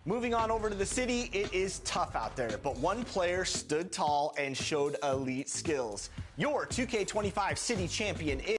Moving on over to the city, it is tough out there, but one player stood tall and showed elite skills. Your 2K25 city champion is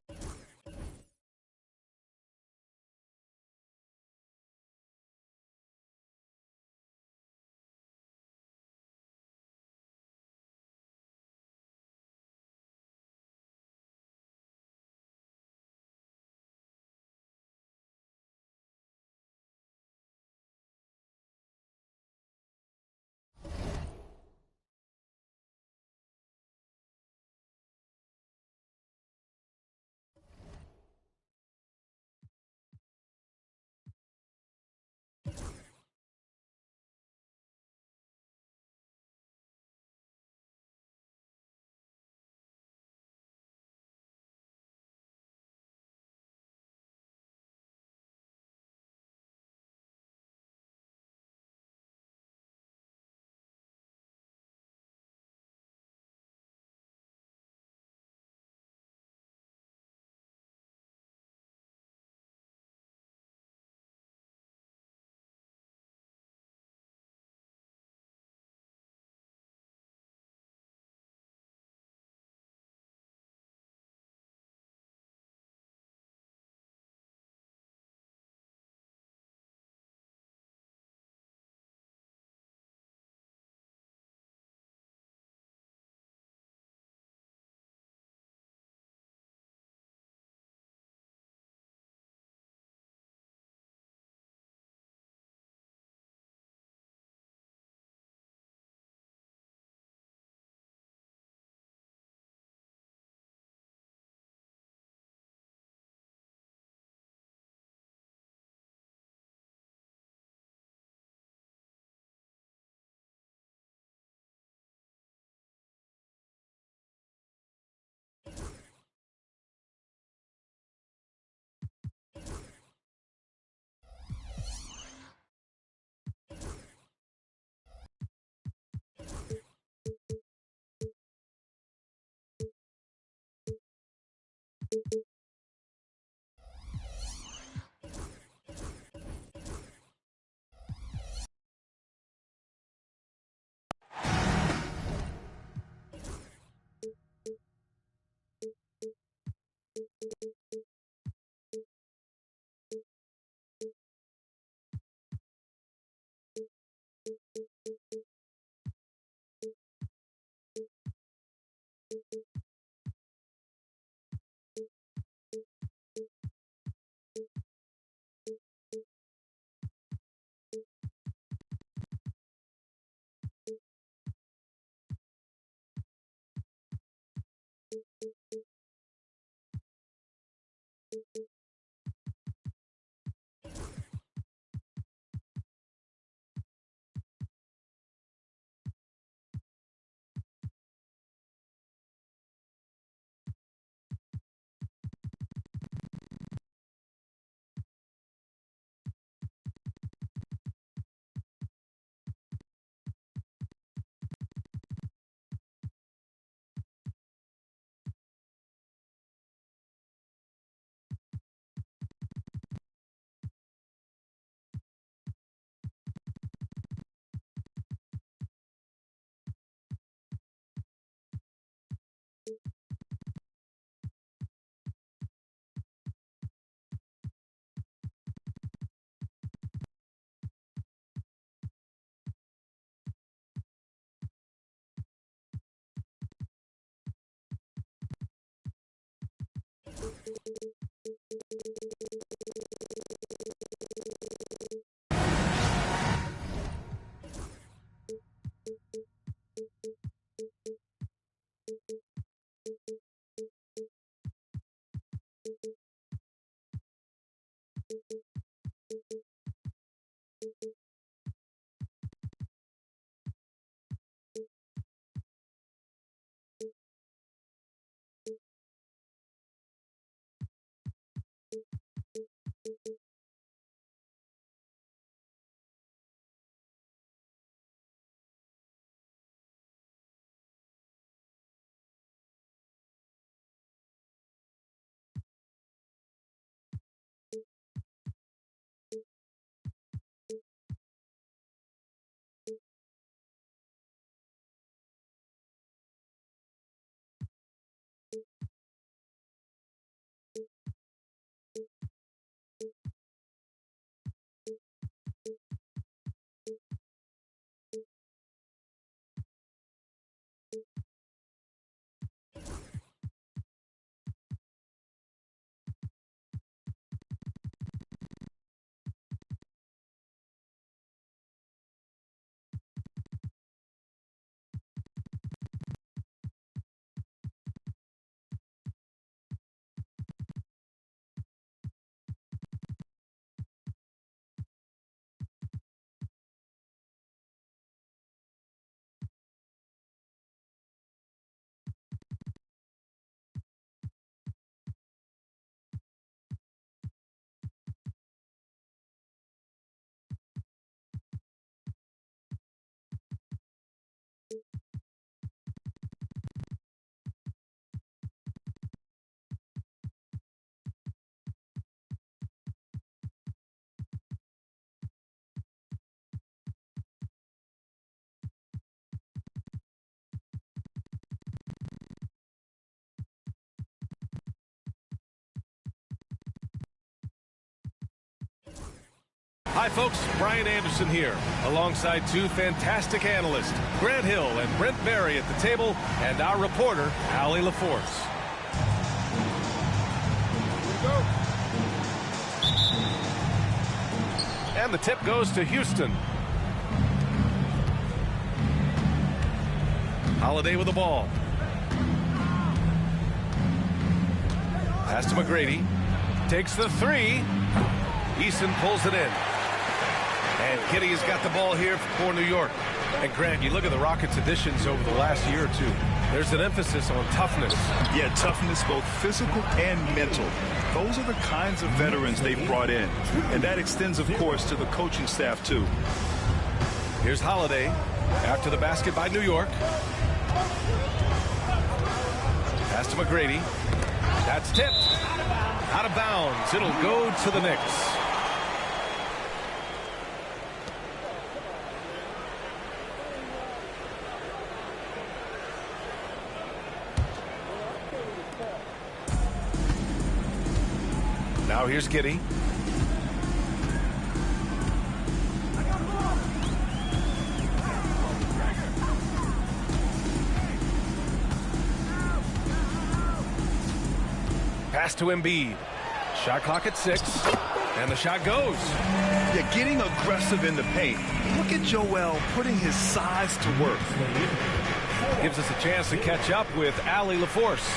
Hi, folks. Brian Anderson here, alongside two fantastic analysts, Grant Hill and Brent Barry at the table, and our reporter, Allie LaForce. And the tip goes to Houston. Holiday with the ball. Pass to McGrady. Takes the three. Eason pulls it in. And Giddey has got the ball here for New York. And Grant, you look at the Rockets' additions over the last year or two. There's an emphasis on toughness. Yeah, toughness, both physical and mental. Those are the kinds of veterans they've brought in. And that extends, of course, to the coaching staff, too. Here's Holiday after the basket by New York. Pass to McGrady. That's tipped. Out of bounds. It'll go to the Knicks. Now here's Giddey. Pass to Embiid. Shot clock at 6. And the shot goes. Yeah, getting aggressive in the paint. Look at Joel putting his size to work. Gives us a chance to catch up with Allie LaForce.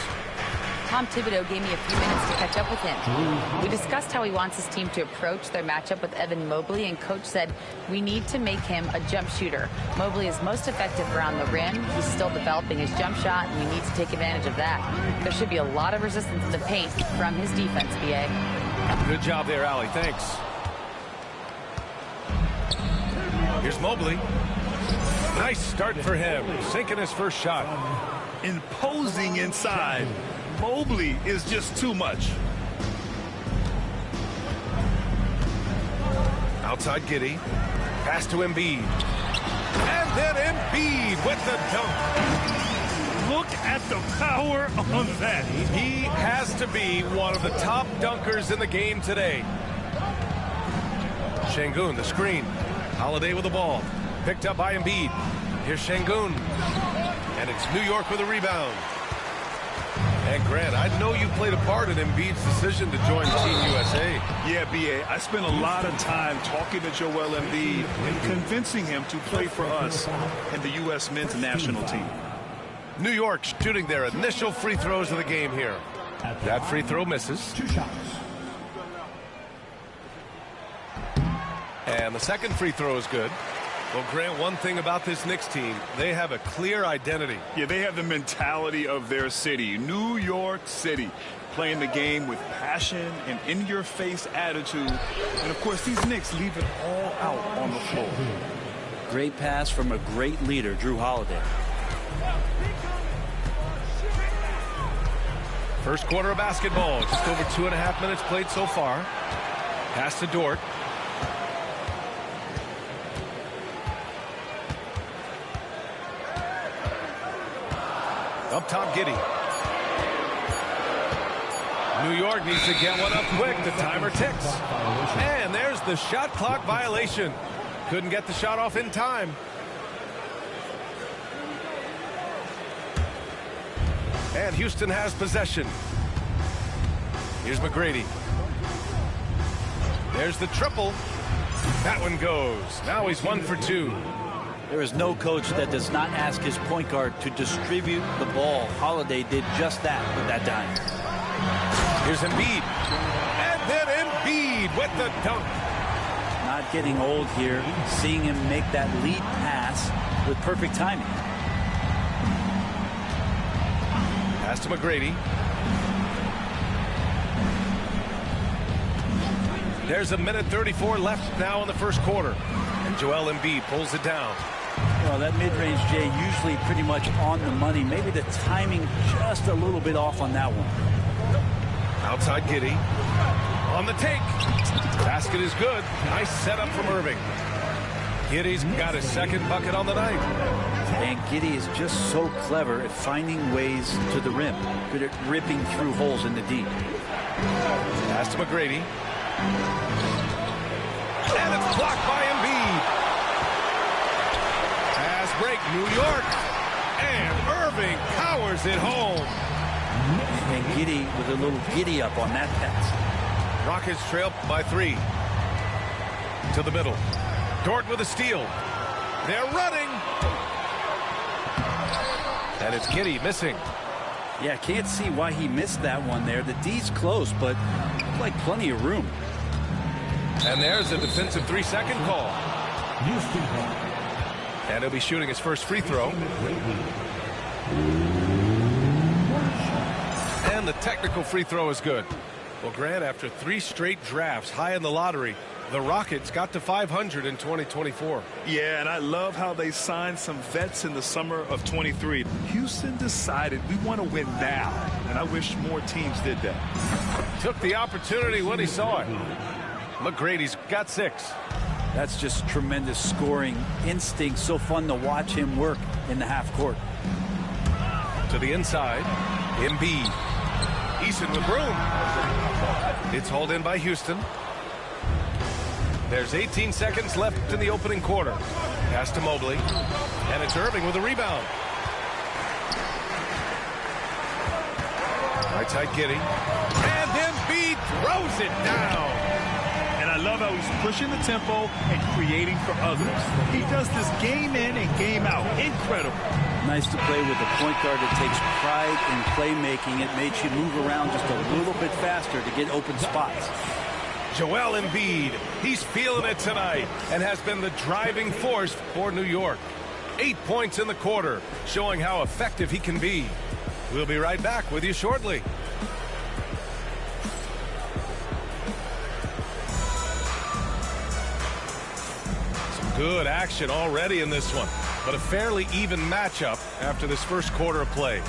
Tom Thibodeau gave me a few minutes to catch up with him. We discussed how he wants his team to approach their matchup with Evan Mobley, and Coach said we need to make him a jump shooter. Mobley is most effective around the rim. He's still developing his jump shot, and we need to take advantage of that. There should be a lot of resistance in the paint from his defense, B.A. Good job there, Allie. Thanks. Here's Mobley. Nice start for him, sinking his first shot. Imposing inside. Mobley is just too much. Outside Giddey. Pass to Embiid. And then Embiid with the dunk. Look at the power on that. He has to be one of the top dunkers in the game today. Şengün, the screen. Holiday with the ball. Picked up by Embiid. Here's Şengün. And it's New York with a rebound. And Grant, I know you played a part in Embiid's decision to join Team USA. Yeah, B.A., I spent a lot of time talking to Joel Embiid and convincing him to play for us and the U.S. men's national team. New York shooting their initial free throws of the game here. That free throw misses. 2 shots. And the second free throw is good. Well, Grant, one thing about this Knicks team, they have a clear identity. Yeah, they have the mentality of their city, New York City, playing the game with passion and in-your-face attitude. And, of course, these Knicks leave it all out on the floor. Great pass from a great leader, Jrue Holiday. First quarter of basketball, just over 2.5 minutes played so far. Pass to Dort. Up top, Giddey. New York needs to get one up quick. The timer ticks. And there's the shot clock violation. Couldn't get the shot off in time. And Houston has possession. Here's McGrady. There's the triple. That one goes. Now he's 1 for 2. There is no coach that does not ask his point guard to distribute the ball. Holiday did just that with that dime. Here's Embiid. And then Embiid with the dunk. Not getting old here. Seeing him make that lead pass with perfect timing. Pass to McGrady. There's 1:34 left now in the first quarter. And Joel Embiid pulls it down. Well, that mid-range, Jay, usually pretty much on the money. Maybe the timing just a little bit off on that one. Outside Giddey. On the take. Basket is good. Nice setup from Irving. Giddey's got his second bucket on the night. And Giddey is just so clever at finding ways to the rim. Good at ripping through holes in the deep. Pass to McGrady. And it's blocked by Embiid. Pass break, New York. And Irving powers it home. And Giddey with a little giddy up on that pass. Rockets trail by 3. To the middle. Dort with a steal. They're running. And it's Giddey missing. Yeah, can't see why he missed that one there. The D's close, but like plenty of room. And there's a defensive 3-second call. And he'll be shooting his first free throw. And the technical free throw is good. Well, Grant, after 3 straight drafts high in the lottery, the Rockets got to 500 in 2024. Yeah, and I love how they signed some vets in the summer of 23. Houston decided we want to win now, and I wish more teams did that. Took the opportunity when he saw it. McGrady's got 6. That's just tremendous scoring instinct. So fun to watch him work in the half court. To the inside, Embiid. Eason with room. It's hauled in by Houston. There's 18 seconds left in the opening quarter. Pass to Mobley. And it's Irving with a rebound. Right side Giddey. And Embiid throws it down. And I love how he's pushing the tempo and creating for others. He does this game in and game out. Incredible. Nice to play with a point guard that takes pride in playmaking. It makes you move around just a little bit faster to get open spots. Joel Embiid, he's feeling it tonight and has been the driving force for New York. 8 points in the quarter, showing how effective he can be. We'll be right back with you shortly. Some good action already in this one, but a fairly even matchup after this first quarter of play.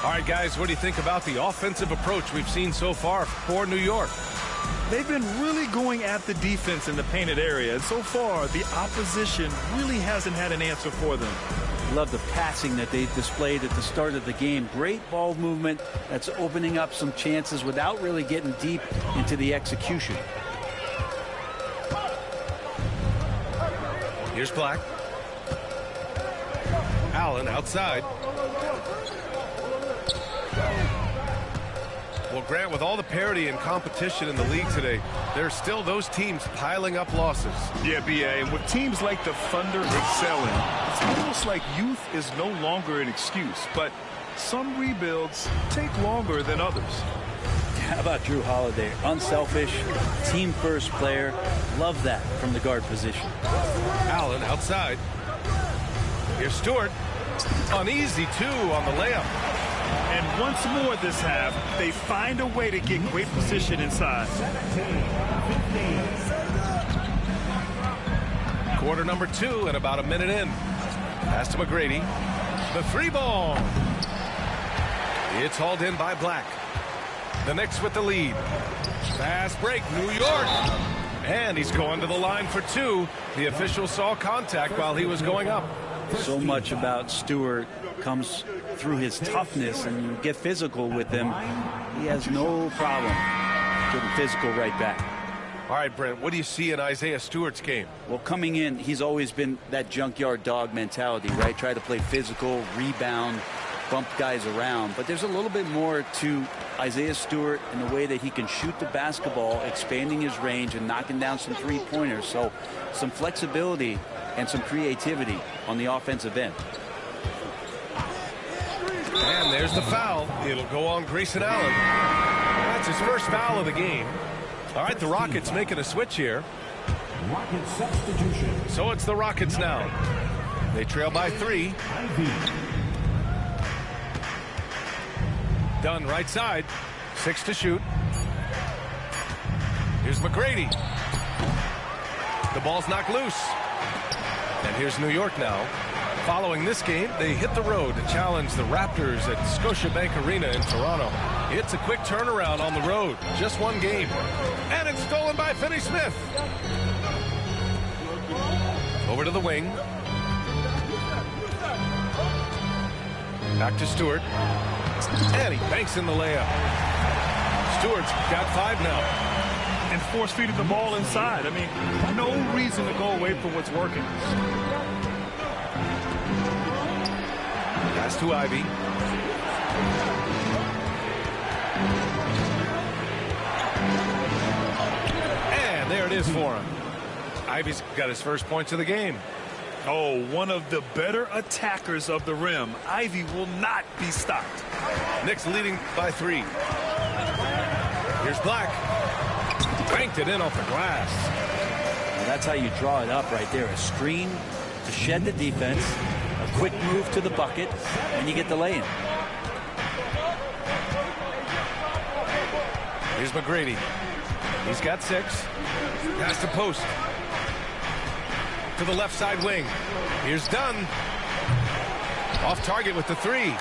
All right, guys, what do you think about the offensive approach we've seen so far for New York? They've been really going at the defense in the painted area, and so far the opposition really hasn't had an answer for them. Love the passing that they displayed at the start of the game. Great ball movement that's opening up some chances without really getting deep into the execution. Here's Black. Allen outside. Well, Grant, with all the parity and competition in the league today, there are still those teams piling up losses. Yeah, B.A., and with teams like the Thunder excelling, it's almost like youth is no longer an excuse, but some rebuilds take longer than others. How about Drew Holiday? Unselfish, team-first player. Love that from the guard position. Allen outside. Here's Stewart. Uneasy, too, on the layup. And once more this half, they find a way to get great position inside. Quarter number 2 and about a minute in. Pass to McGrady. The 3 ball. It's hauled in by Black. The Knicks with the lead. Fast break, New York. And he's going to the line for 2. The official saw contact while he was going up. So much about Stewart comes through his toughness, and you get physical with him. He has no problem getting physical right back. All right, Brent, what do you see in Isaiah Stewart's game? Well, coming in, he's always been that junkyard dog mentality, right? Try to play physical, rebound, bump guys around. But there's a little bit more to Isaiah Stewart in the way that he can shoot the basketball, expanding his range and knocking down some three-pointers. So some flexibility and some creativity on the offensive end. And there's the foul. It'll go on Grayson Allen. That's his first foul of the game. All right, the Rockets making a switch here. Rocket substitution. So it's the Rockets now. They trail by 3. Dunn right side. 6 to shoot. Here's McGrady. The ball's knocked loose. And here's New York now. Following this game, they hit the road to challenge the Raptors at Scotiabank Arena in Toronto. It's a quick turnaround on the road. Just one game. And it's stolen by Finney-Smith. Over to the wing. Back to Stewart. And he banks in the layup. Stewart's got 5 now. and force-feeding the ball inside. I mean, no reason to go away from what's working. Pass to Ivy. And there it is for him. Ivy's got his first points of the game. Oh, one of the better attackers of the rim. Ivy will not be stopped. Knicks leading by 3. Here's Black. Banked it in off the glass. Well, that's how you draw it up right there. A screen to shed the defense, a quick move to the bucket, and you get the lay-in. Here's McGrady. He's got 6. Pass to post. To the left side wing. Here's Dunn. Off target with the 3.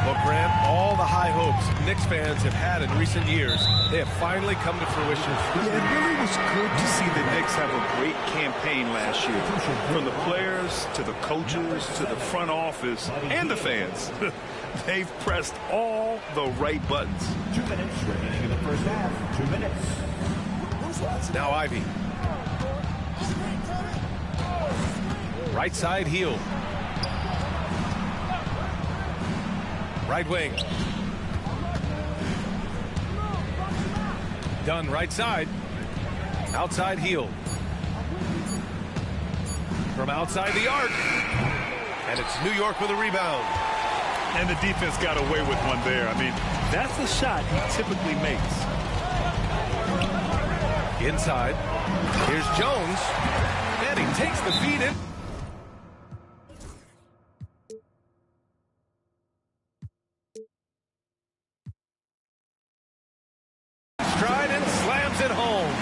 Well, Grant, all the high hopes Knicks fans have had in recent years, they have finally come to fruition. Yeah, it really was good to see the Knicks have a great campaign last year. From the players to the coaches to the front office and the fans. They've pressed all the right buttons. 2 minutes remaining in the first half. 2 minutes. Now Ivy. Right side heel. Right wing. Dunn right side. Outside heel. From outside the arc. And it's New York with a rebound. And the defense got away with one there. I mean, that's a shot he typically makes. Inside. Here's Jones. And he takes the feed in. Stride and slams it home.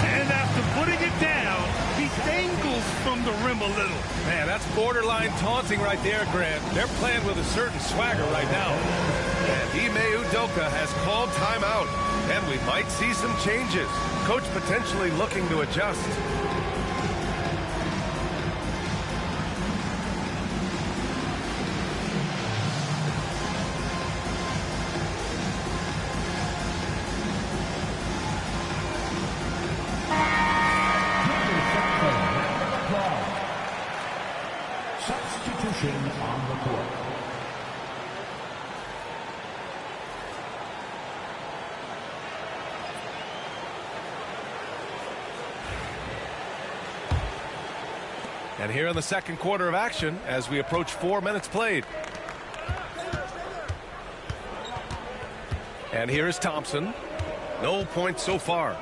And after putting it down, he dangles from the rim a little. Man, that's borderline taunting right there, Grant. They're playing with a certain swagger right now. And Ime Udoka has called timeout. And we might see some changes. Coach potentially looking to adjust. Substitution on the court. And here in the second quarter of action as we approach 4 minutes played. And here is Thompson. No points so far.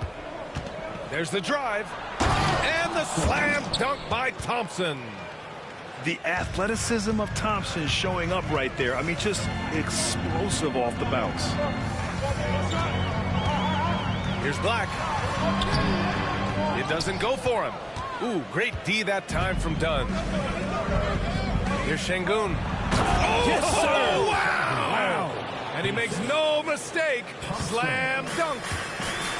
There's the drive. And the slam dunk by Thompson. The athleticism of Thompson showing up right there. I mean, just explosive off the bounce. Here's Black. It doesn't go for him. Ooh, great D that time from Dunn. Here's Şengün. Oh, yes, sir. Wow. And he makes no mistake. Slam dunk.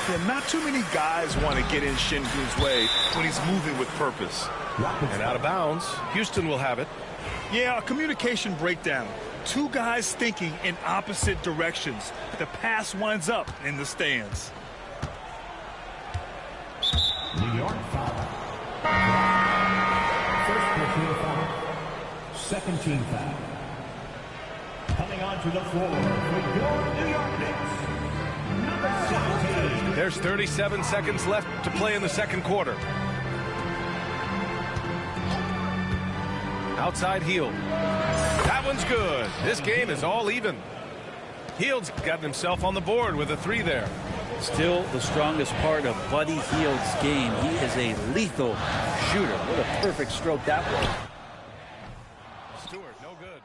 Yeah, not too many guys want to get in Şengün's way when he's moving with purpose. And out of bounds. Houston will have it. Yeah, a communication breakdown. 2 guys thinking in opposite directions. The pass winds up in the stands. New York foul. First personal foul. Second team foul. Coming onto the floor for your New York Knicks. Number 17. There's 37 seconds left to play in the second quarter. Outside heel. That one's good. This game is all even. Hield's gotten himself on the board with a 3 there. Still the strongest part of Buddy Hield's game. He is a lethal shooter. What a perfect stroke that was. Stewart, no good.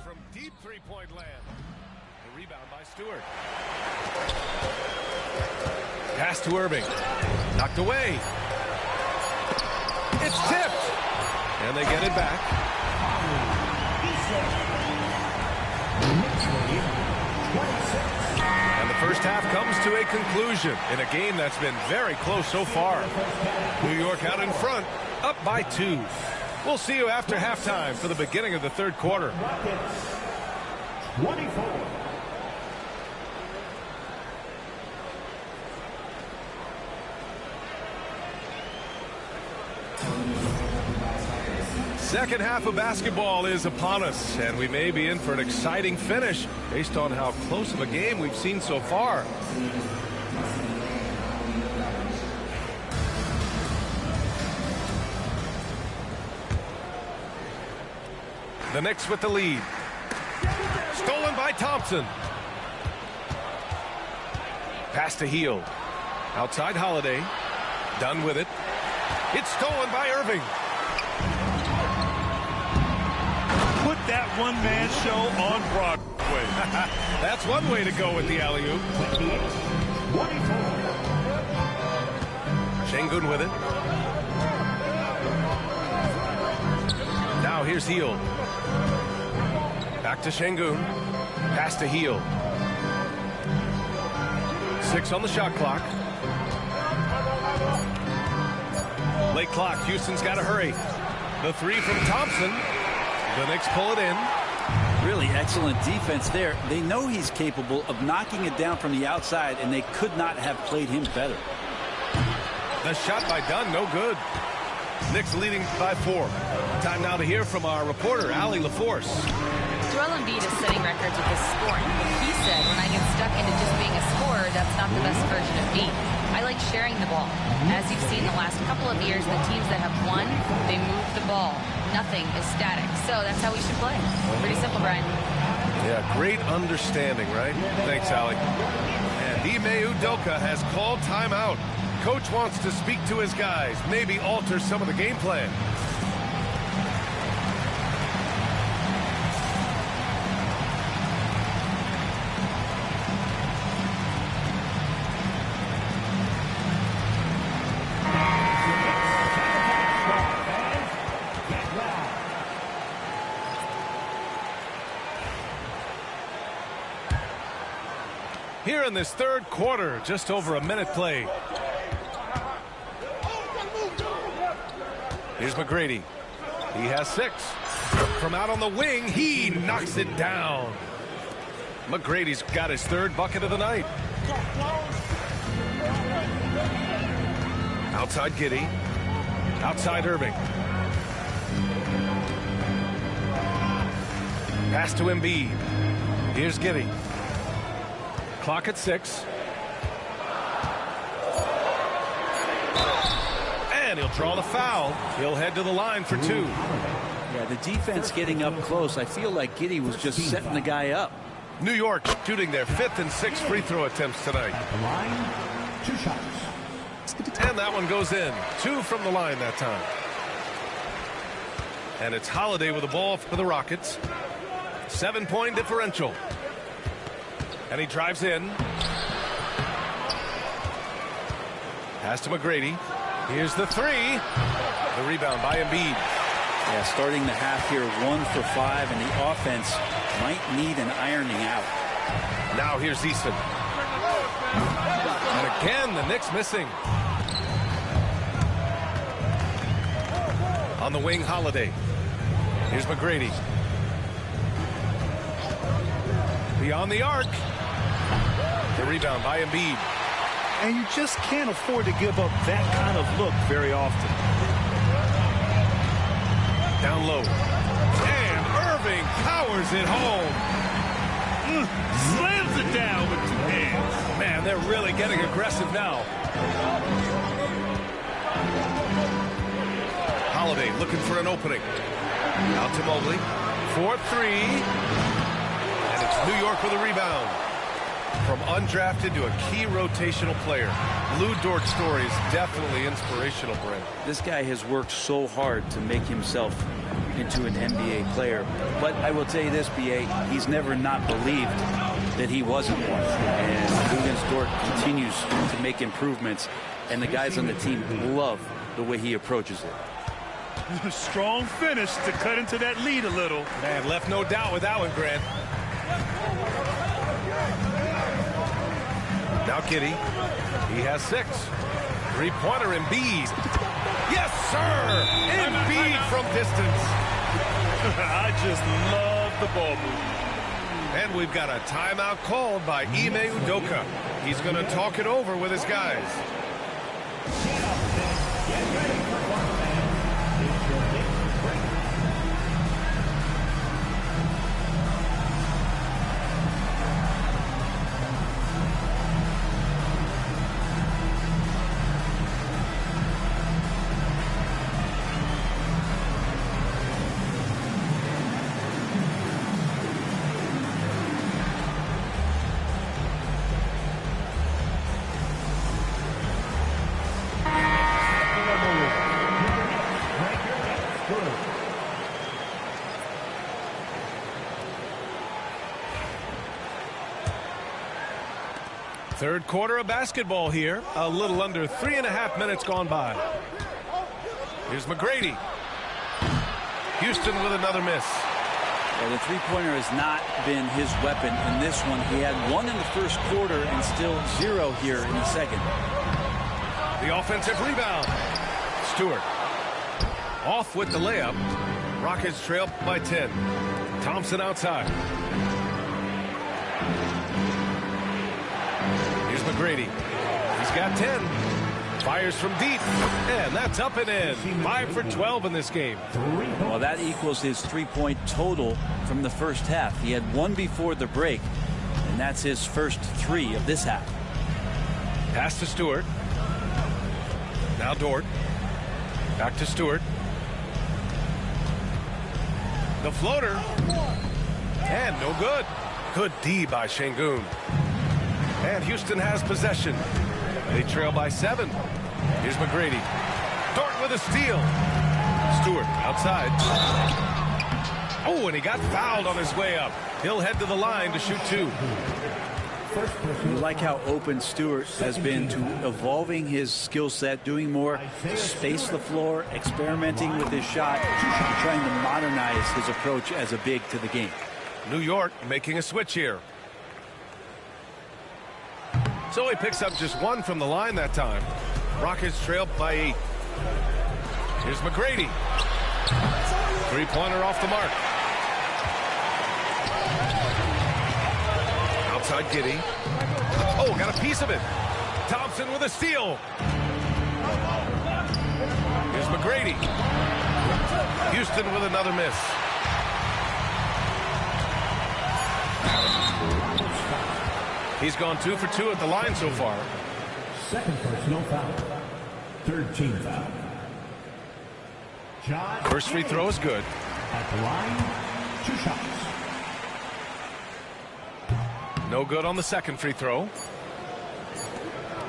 From deep three-point land. The rebound by Stewart. Pass to Irving. Knocked away. It's tipped. And they get it back. And the first half comes to a conclusion in a game that's been very close so far. New York out in front, up by 2. We'll see you after halftime for the beginning of the third quarter. 24. Second half of basketball is upon us, and we may be in for an exciting finish based on how close of a game we've seen so far. The Knicks with the lead. Stolen by Thompson. Pass to Hield. Outside Holiday. Done with it. It's stolen by Irving. Put that one-man show on Broadway. That's one way to go with the alley-oop. Şengün with it. Now here's Hield. Back to Şengün. Pass to Hield. 6 on the shot clock. Late clock. Houston's got to hurry. The 3 from Thompson. The Knicks pull it in. Really excellent defense there. They know he's capable of knocking it down from the outside, and they could not have played him better. The shot by Dunn, no good. Knicks leading by 4. Time now to hear from our reporter, Allie LaForce. Joel Embiid is setting records with his scoring. He said, when I get stuck into just being a scorer, that's not the best version of me. I like sharing the ball. As you've seen the last couple of years, the teams that have won, they move the ball. Nothing is static. So that's how we should play. Pretty simple, Brian. Yeah, great understanding, right? Thanks, Allie. And Ime Udoka has called timeout. Coach wants to speak to his guys, maybe alter some of the game plan. Here in this third quarter, just over a minute played. Here's McGrady. He has 6. From out on the wing, he knocks it down. McGrady's got his 3rd bucket of the night. Outside Giddey. Outside Irving. Pass to Embiid. Here's Giddey. Clock at 6. And he'll draw the foul. He'll head to the line for 2. Yeah, the defense getting up close. I feel like Giddey was just setting the guy up. New York shooting their 5th and 6th free throw attempts tonight. Line, 2 shots. And that one goes in. 2 from the line that time. And it's Holiday with the ball for the Rockets. 7-point differential. And he drives in. Pass to McGrady. Here's the 3. The rebound by Embiid. Yeah, starting the half here 1 for 5, and the offense might need an ironing out. Now here's Easton. And again, the Knicks missing. On the wing, Holiday. Here's McGrady. Beyond the arc. The rebound by Embiid. And you just can't afford to give up that kind of look very often. Down low. And Irving powers it home. Slams it down with 2 hands. Man, they're really getting aggressive now. Holiday looking for an opening. Out to Mobley. 4-3. And it's New York with a rebound. From undrafted to a key rotational player, Lou Dort's story is definitely inspirational, Brent. This guy has worked so hard to make himself into an NBA player. But I will tell you this, B.A., he's never not believed that he wasn't one. And Lou Dort continues to make improvements, and the guys on the team love the way he approaches it. Strong finish to cut into that lead a little. Man, left no doubt with that one, Grant. Now Giddey. He has 6. 3-pointer Embiid. Yes, sir! Embiid from distance. I just love the ball movement. And we've got a timeout called by Ime Udoka. He's going to talk it over with his guys. Third quarter of basketball here. A little under 3.5 minutes gone by. Here's McGrady. Houston with another miss. Well, the three-pointer has not been his weapon in this one. He had one in the first quarter and still 0 here in the second. The offensive rebound. Stewart off with the layup. Rockets trail by 10. Thompson outside. Here's McGrady. He's got 10. Fires from deep. And that's up and in. 5 for 12 in this game. Well, that equals his three-point total from the first half. He had one before the break, and that's his first 3 of this half. Pass to Stewart. Now Dort. Back to Stewart. The floater. And no good. Good D by Şengün. And Houston has possession. They trail by 7. Here's McGrady. Dort with a steal. Stewart outside. Oh, and he got fouled on his way up. He'll head to the line to shoot 2. You like how open Stewart has been to evolving his skill set, doing more to space the floor, experimenting with his shot, and trying to modernize his approach as a big to the game. New York making a switch here. So he picks up just 1 from the line that time. Rockets trail by 8. Here's McGrady. Three-pointer off the mark. Outside Giddey. Oh, got a piece of it. Thompson with a steal. Here's McGrady. Houston with another miss. He's gone 2 for 2 at the line so far. Second personal foul. Third team foul. John First free throw is good. at the line, 2 shots. No good on the second free throw.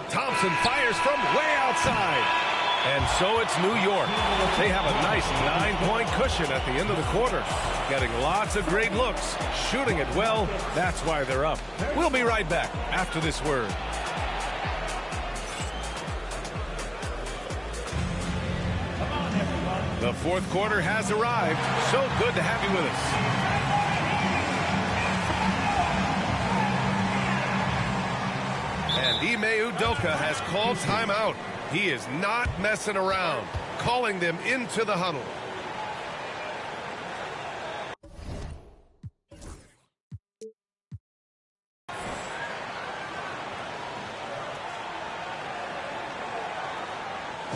Thompson fires from way outside. And so it's New York. They have a nice 9-point cushion at the end of the quarter. Getting lots of great looks. Shooting it well. That's why they're up. We'll be right back after this word. The fourth quarter has arrived. So good to have you with us. And Ime Udoka has called timeout. He is not messing around, calling them into the huddle.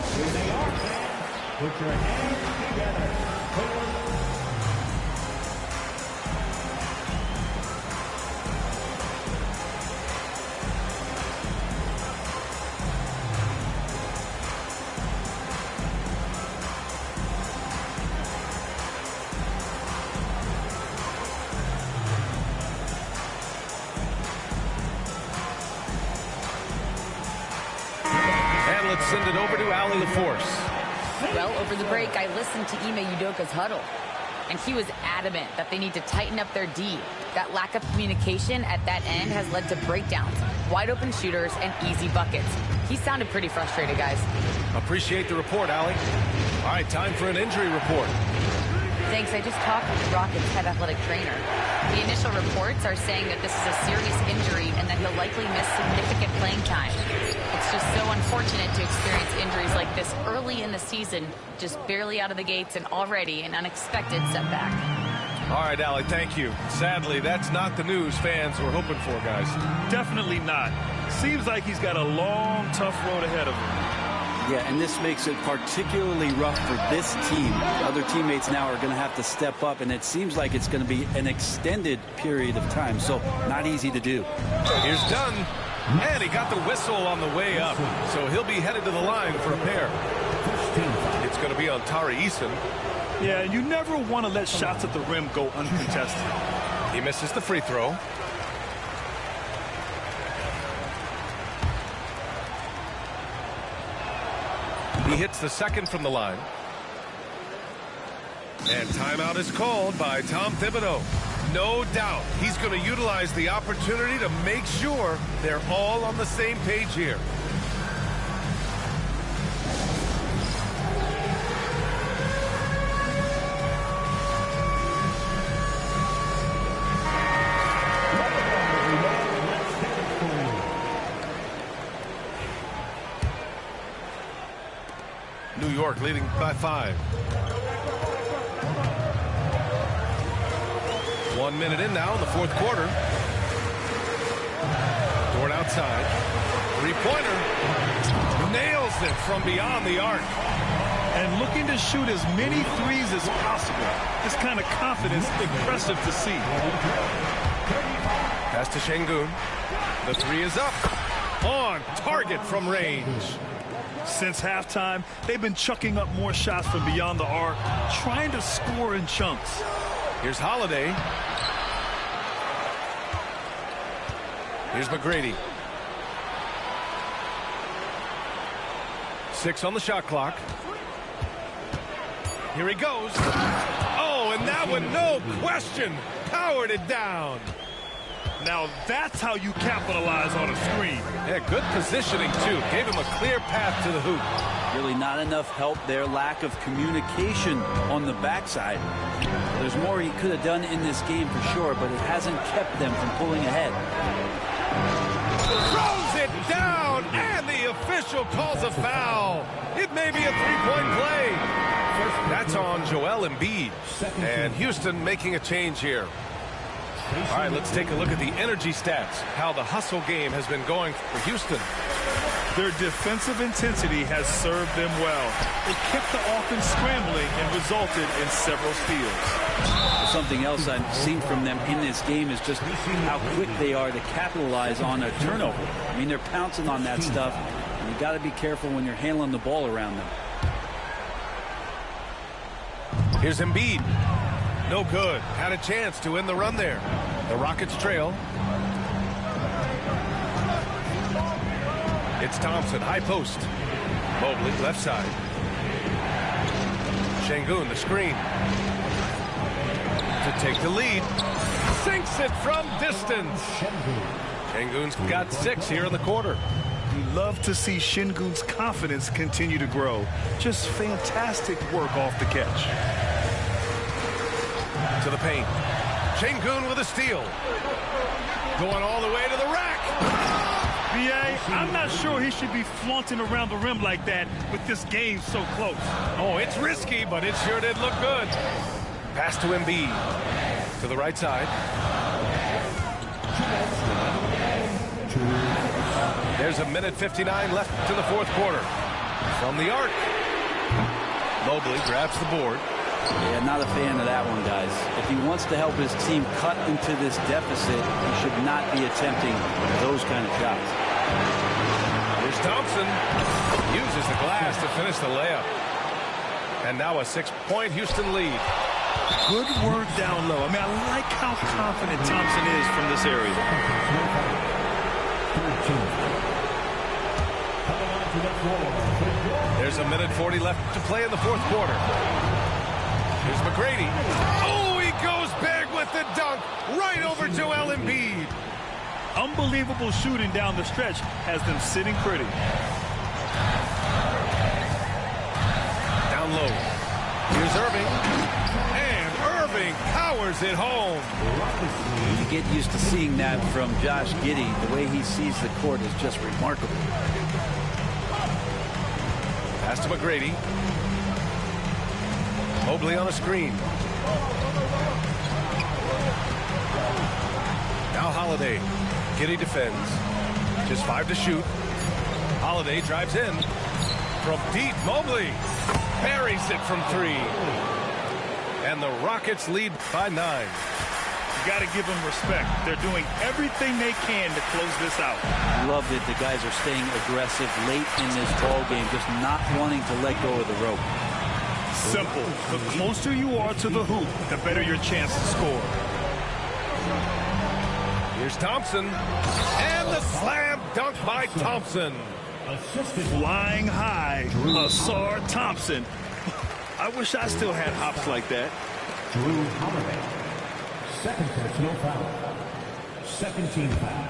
Here they are, fans. Put your hands together. Send it over to Allie LaForce. Well, over the break, I listened to Ime Udoka's huddle, and he was adamant that they need to tighten up their D. That lack of communication at that end has led to breakdowns, wide open shooters, and easy buckets. He sounded pretty frustrated, guys. Appreciate the report, Allie. All right, time for an injury report. Thanks. I just talked with the Rockets head athletic trainer. The initial reports are saying that this is a serious injury and that he'll likely miss significant playing time. It's just so unfortunate to experience injuries like this early in the season, just barely out of the gates and already an unexpected setback. All right, Allie, thank you. Sadly, that's not the news fans were hoping for, guys. Definitely not. Seems like he's got a long, tough road ahead of him. Yeah, and this makes it particularly rough for this team. Other teammates now are going to have to step up, and it seems like it's going to be an extended period of time, so not easy to do. Here's Dunn, and he got the whistle on the way up, so he'll be headed to the line for a pair. It's going to be on Tari Eason. Yeah, you never want to let shots at the rim go uncontested. He misses the free throw. He hits the second from the line. And timeout is called by Tom Thibodeau. No doubt he's going to utilize the opportunity to make sure they're all on the same page here. New York leading by 5. 1 minute in now in the fourth quarter. Dort outside. Three-pointer. Nails it from beyond the arc. And looking to shoot as many threes as possible. This kind of confidence, impressive to see. Pass to Şengün. The three is up. On target from range. Since halftime, they've been chucking up more shots from beyond the arc, trying to score in chunks. Here's Holiday. Here's McGrady. 6 on the shot clock. Here he goes. Oh, and that one, no question, powered it down. Now that's how you capitalize on a screen. Yeah, good positioning, too. Gave him a clear path to the hoop. Really not enough help there. Lack of communication on the backside. There's more he could have done in this game for sure, but it hasn't kept them from pulling ahead. Throws it down, and the official calls a foul. It may be a three-point play. That's on Joel Embiid. And Houston making a change here. All right, let's take a look at the energy stats, how the hustle game has been going for Houston. Their defensive intensity has served them well. It kept the offense scrambling and resulted in several steals. Something else I've seen from them in this game is just how quick they are to capitalize on a turnover. I mean, they're pouncing on that stuff, and you got to be careful when you're handling the ball around them. Here's Embiid. No good. Had a chance to end the run there. The Rockets trail. It's Thompson, high post. Mobley, left side. Şengün, the screen. To take the lead. Sinks it from distance. Şengün's got 6 here in the quarter. You love to see Şengün's confidence continue to grow. Just fantastic work off the catch. To the paint. Şengün with a steal. Going all the way to the rack. B.A., I'm not sure he should be flaunting around the rim like that with this game so close. Oh, it's risky, but it sure did look good. Pass to Embiid. To the right side. There's 1:59 left to the fourth quarter. From the arc. Mobley grabs the board. Yeah, not a fan of that one, guys. If he wants to help his team cut into this deficit, he should not be attempting those kind of shots. Here's Thompson. Uses the glass to finish the layup. And now a 6-point Houston lead. Good work down low. I mean, I like how confident Thompson is from this area. There's 1:40 left to play in the fourth quarter. Here's McGrady. Oh, he goes big with the dunk right over Joel Embiid. Unbelievable shooting down the stretch has them sitting pretty. Down low. Here's Irving. And Irving powers it home. You get used to seeing that from Josh Giddey. The way he sees the court is just remarkable. Pass to McGrady. Mobley on a screen. Now Holiday. Giddey defends. Just 5 to shoot. Holiday drives in. From deep, Mobley buries it from 3. And the Rockets lead by 9. You got to give them respect. They're doing everything they can to close this out. Love that the guys are staying aggressive late in this ball game, just not wanting to let go of the rope. Simple. The closer you are to the hoop, the better your chance to score. Here's Thompson. And the slam dunk by Thompson. Flying high, Ausar Thompson. I wish I still had hops like that. Drew Holiday, second personal foul. Second team foul.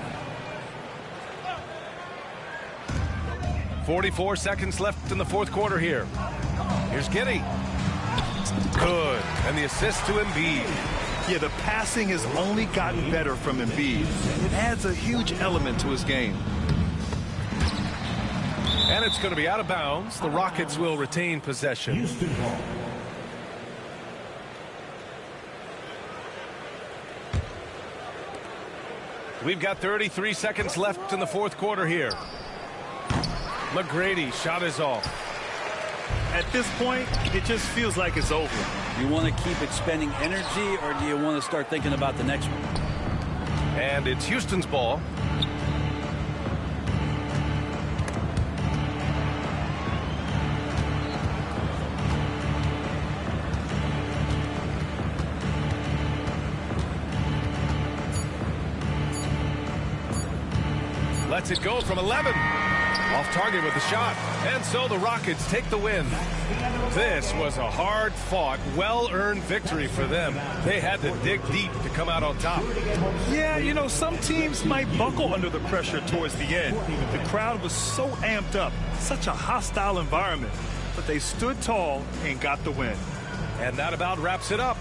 44 seconds left in the fourth quarter here. Here's Giddey. Good. And the assist to Embiid. Yeah, the passing has only gotten better from Embiid. It adds a huge element to his game. And it's going to be out of bounds. The Rockets will retain possession. Houston ball. We've got 33 seconds left in the fourth quarter here. McGrady shot is off. At this point, it just feels like it's over. You want to keep expending energy, or do you want to start thinking about the next one? And it's Houston's ball. Lets it go from 11. Off target with the shot. And so the Rockets take the win. This was a hard-fought, well-earned victory for them. They had to dig deep to come out on top. Yeah, you know, some teams might buckle under the pressure towards the end. The crowd was so amped up, such a hostile environment. But they stood tall and got the win. And that about wraps it up.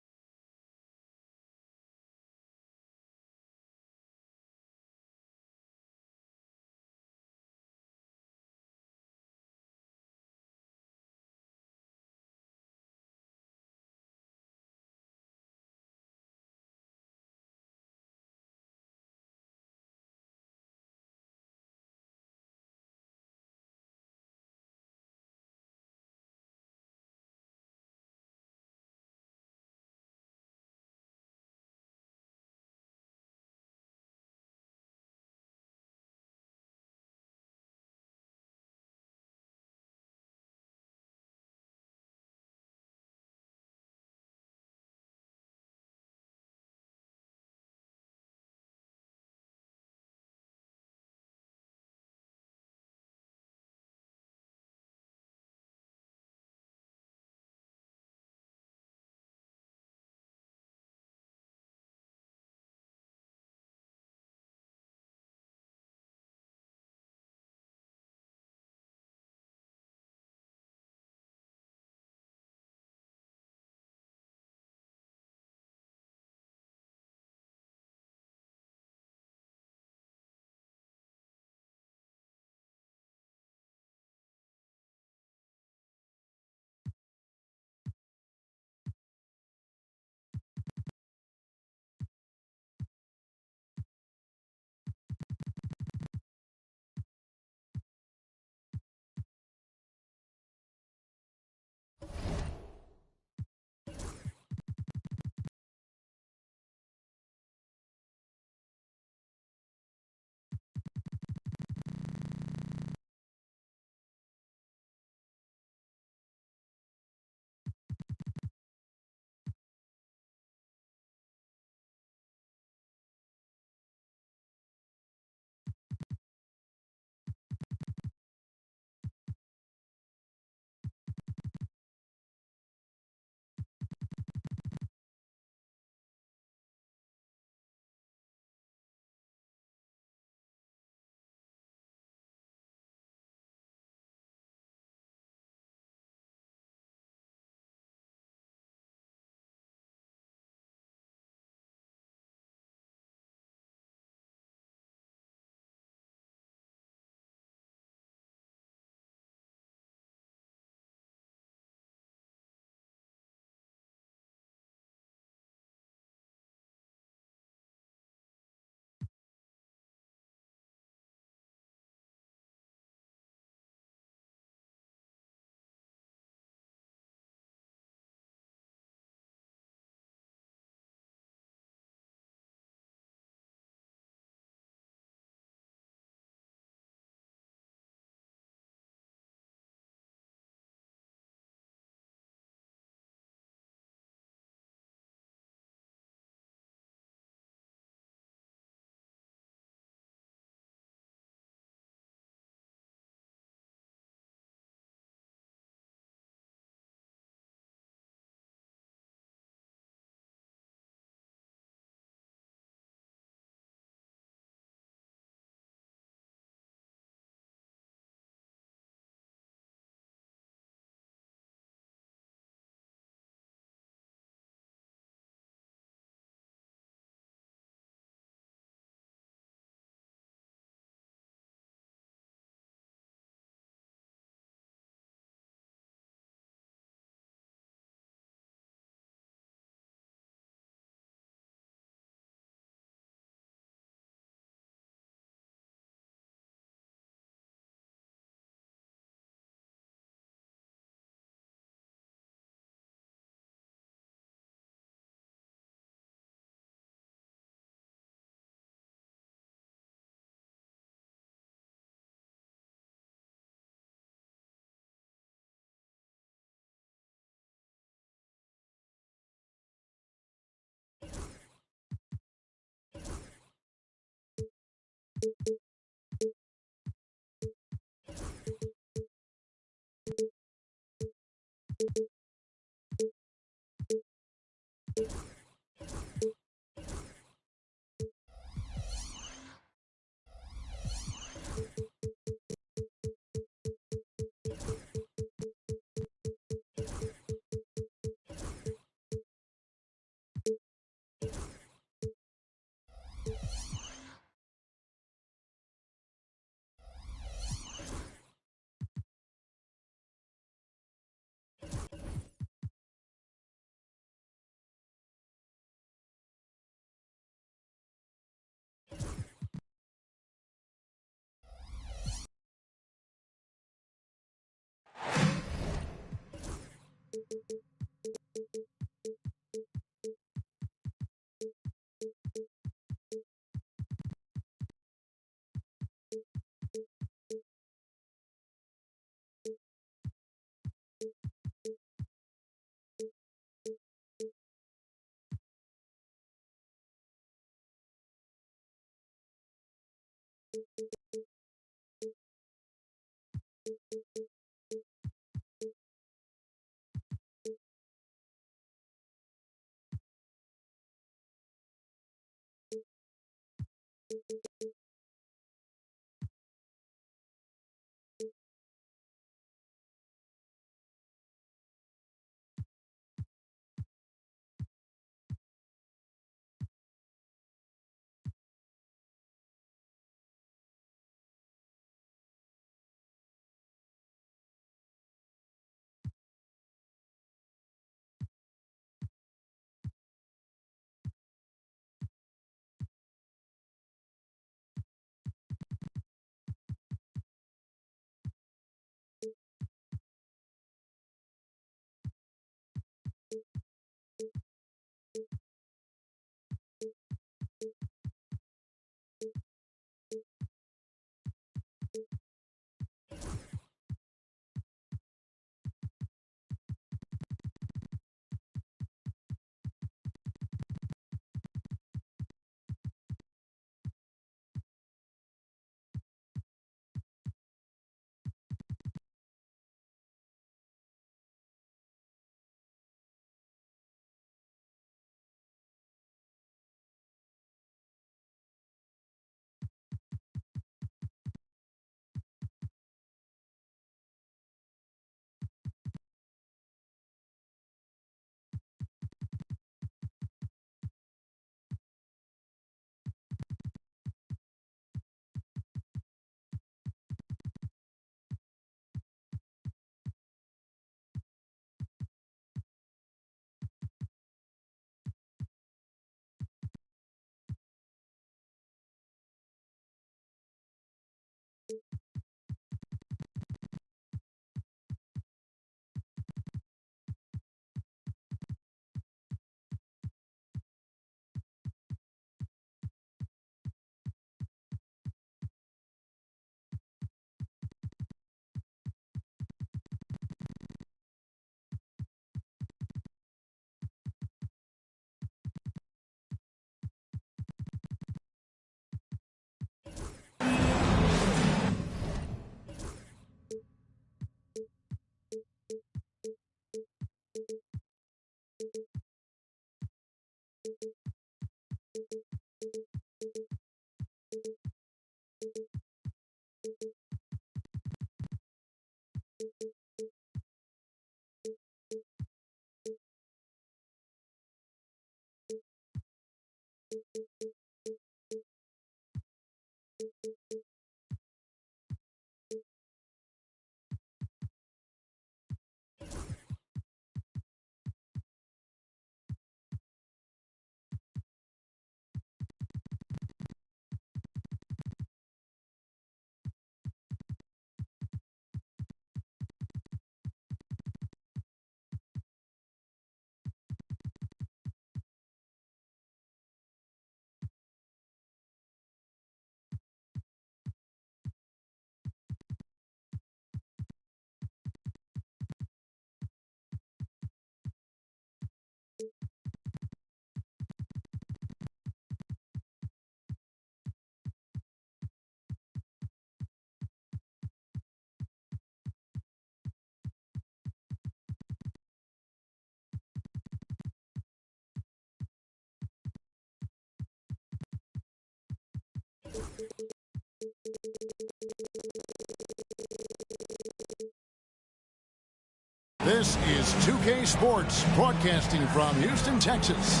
This is 2K Sports, broadcasting from Houston, Texas,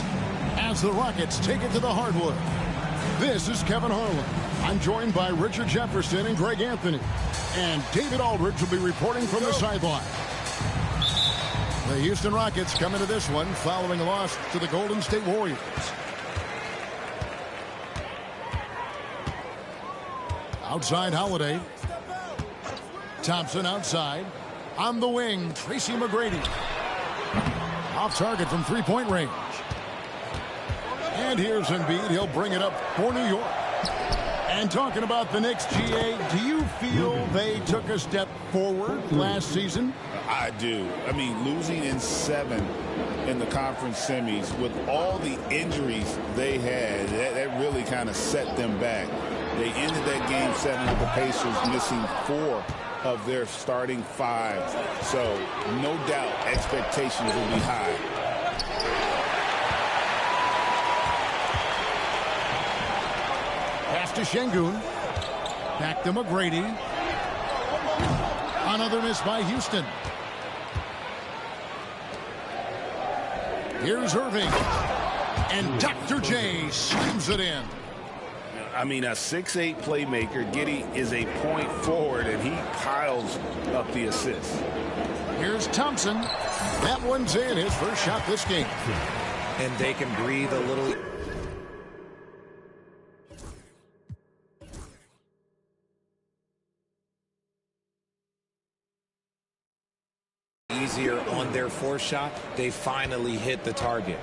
as the Rockets take it to the hardwood. This is Kevin Harlan. I'm joined by Richard Jefferson and Greg Anthony. And David Aldridge will be reporting from the sideline. The Houston Rockets come into this one following a loss to the Golden State Warriors. Outside Holiday. Thompson outside. On the wing, Tracy McGrady. Off target from three-point range. And here's Embiid. He'll bring it up for New York. And talking about the Knicks, GA, do you feel they took a step forward last season? I do. I mean, losing in 7 in the conference semis with all the injuries they had, that really kind of set them back. They ended that game 7 with the Pacers missing 4 of their starting 5. So, no doubt, expectations will be high. Pass to Şengün. Back to McGrady. Another miss by Houston. Here's Irving. And Dr. J slams it in. I mean, a 6'8" playmaker. Giddey is a point forward, and he piles up the assists. Here's Thompson. That one's in, his first shot this game. And they can breathe a little. Easier on their fourth shot. They finally hit the target.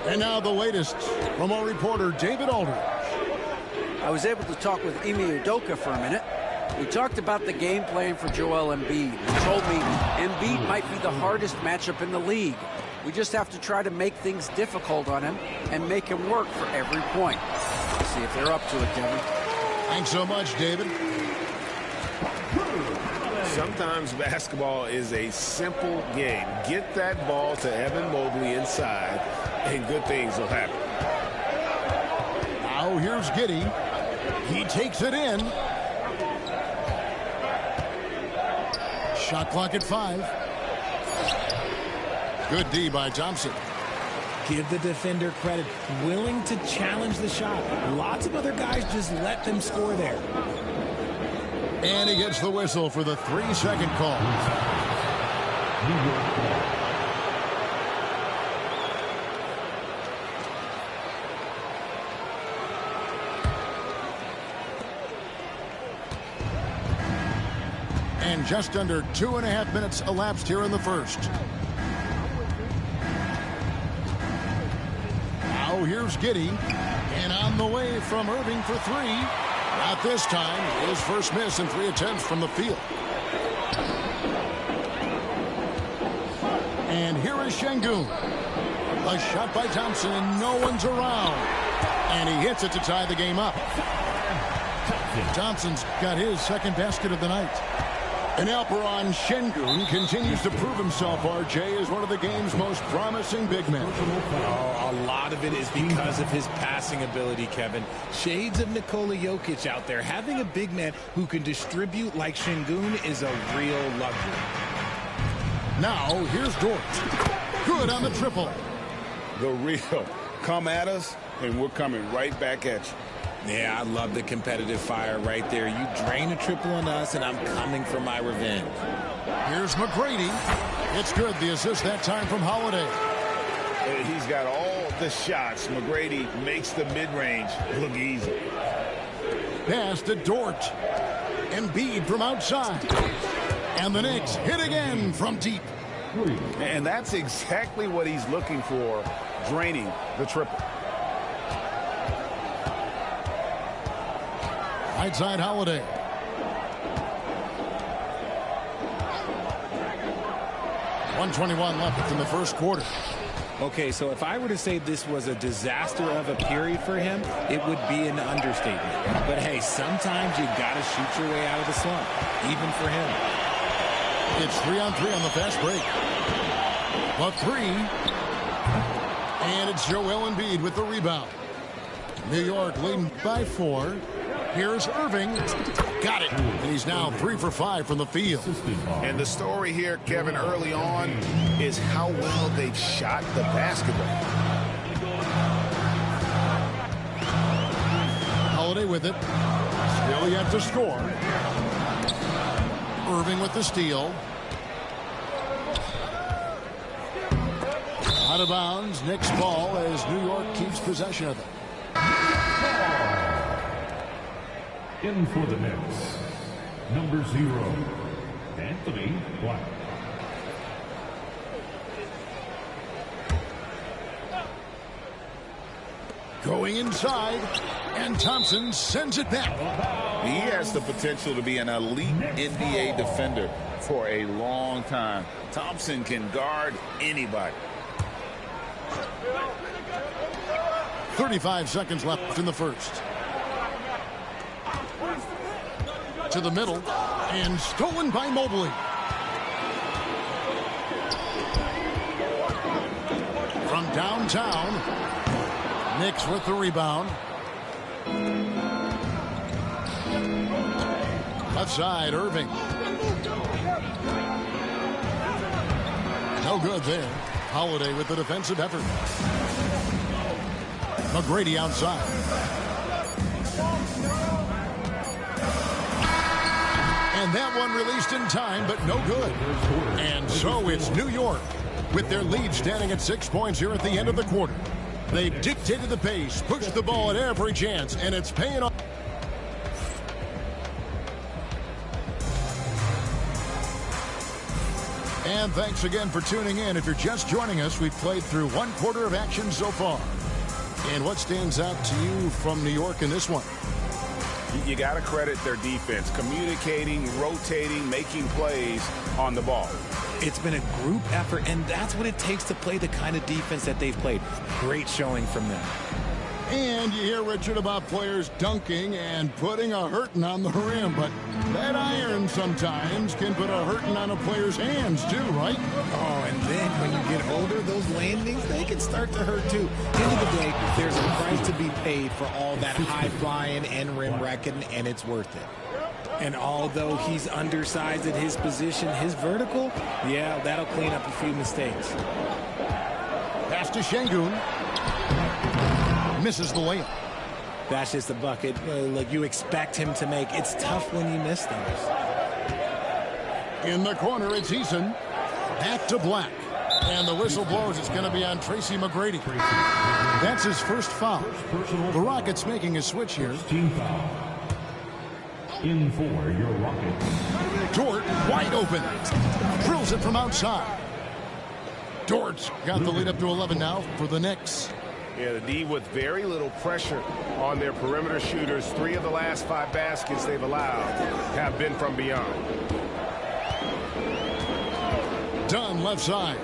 And now the latest from our reporter, David Aldridge. I was able to talk with Ime Udoka for a minute. We talked about the game plan for Joel Embiid. He told me Embiid might be the hardest matchup in the league. We just have to try to make things difficult on him and make him work for every point. Let's see if they're up to it, Kevin. Thanks so much, David. Sometimes basketball is a simple game. Get that ball to Evan Mobley inside, and good things will happen. Now here's Giddey. He takes it in. Shot clock at 5. Good D by Thompson. Give the defender credit. Willing to challenge the shot. Lots of other guys just let them score there. And he gets the whistle for the 3-second call. And just under 2.5 minutes elapsed here in the first. Now here's Giddey. And on the way from Irving for 3. Not this time. His first miss in 3 attempts from the field. And here is Şengün. A shot by Thompson, and no one's around. And he hits it to tie the game up. Thompson's got his second basket of the night. And Alperen Şengün continues to prove himself, RJ, as one of the game's most promising big men. Oh, a lot of it is because of his passing ability, Kevin. Shades of Nikola Jokic out there. Having a big man who can distribute like Şengün is a real luxury. Now, here's Dort. Good on the triple. The real. Come at us, and we're coming right back at you. Yeah, I love the competitive fire right there. You drain a triple on us, and I'm coming for my revenge. Here's McGrady. It's good. The assist that time from Holiday. He's got all the shots. McGrady makes the mid-range look easy. Pass to Dort. Embiid from outside. And the Knicks hit again from deep. And that's exactly what he's looking for, draining the triple. Right side Holiday. .121 left in the first quarter. Okay, so if I were to say this was a disaster of a period for him, it would be an understatement. But hey, sometimes you got to shoot your way out of the slump, even for him. It's 3-on-3 on the fast break. The 3. And it's Joel Embiid with the rebound. New York leading by 4. Here's Irving. Got it. And he's now 3 for 5 from the field. And the story here, Kevin, early on is how well they've shot the basketball. Holiday with it. Still yet to score. Irving with the steal. Out of bounds. Knicks ball as New York keeps possession of it. In for the Knicks, number 0, Anthony Black. Going inside, and Thompson sends it back. He has the potential to be an elite NBA defender for a long time. Thompson can guard anybody. 35 seconds left in the first. To the middle, and stolen by Mobley. From downtown, Knicks with the rebound. Left side, Irving. No good there. Holiday with the defensive effort. McGrady outside. And that one released in time, but no good. And so it's New York with their lead standing at 6 points here at the end of the quarter. They've dictated the pace, pushed the ball at every chance, and it's paying off. And thanks again for tuning in. If you're just joining us, we've played through 1 quarter of action so far. And what stands out to you from New York in this one? You got to credit their defense, communicating, rotating, making plays on the ball. It's been a group effort, and that's what it takes to play the kind of defense that they've played. Great showing from them. And you hear, Richard, about players dunking and putting a hurting on the rim, but that iron sometimes can put a hurting on a player's hands too, right? Oh, and then when you get older, those landings, they can start to hurt too. End of the day, there's a price to be paid for all that high flying and rim wrecking, and it's worth it. And although he's undersized at his position, his vertical, yeah, that'll clean up a few mistakes. Pass to Şengün. Misses the layup. That's just a bucket like you expect him to make. It's tough when you miss those. In the corner, it's Eason. Back to Black. And the whistle blows. It's going to be on Tracy McGrady. That's his first foul. The Rockets making a switch here. Team foul. In for your Rockets. Dort wide open. Drills it from outside. Dort's got the lead up to 11 now for the Knicks. Yeah, the D with very little pressure on their perimeter shooters. 3 of the last 5 baskets they've allowed have been from beyond. Dunn left side.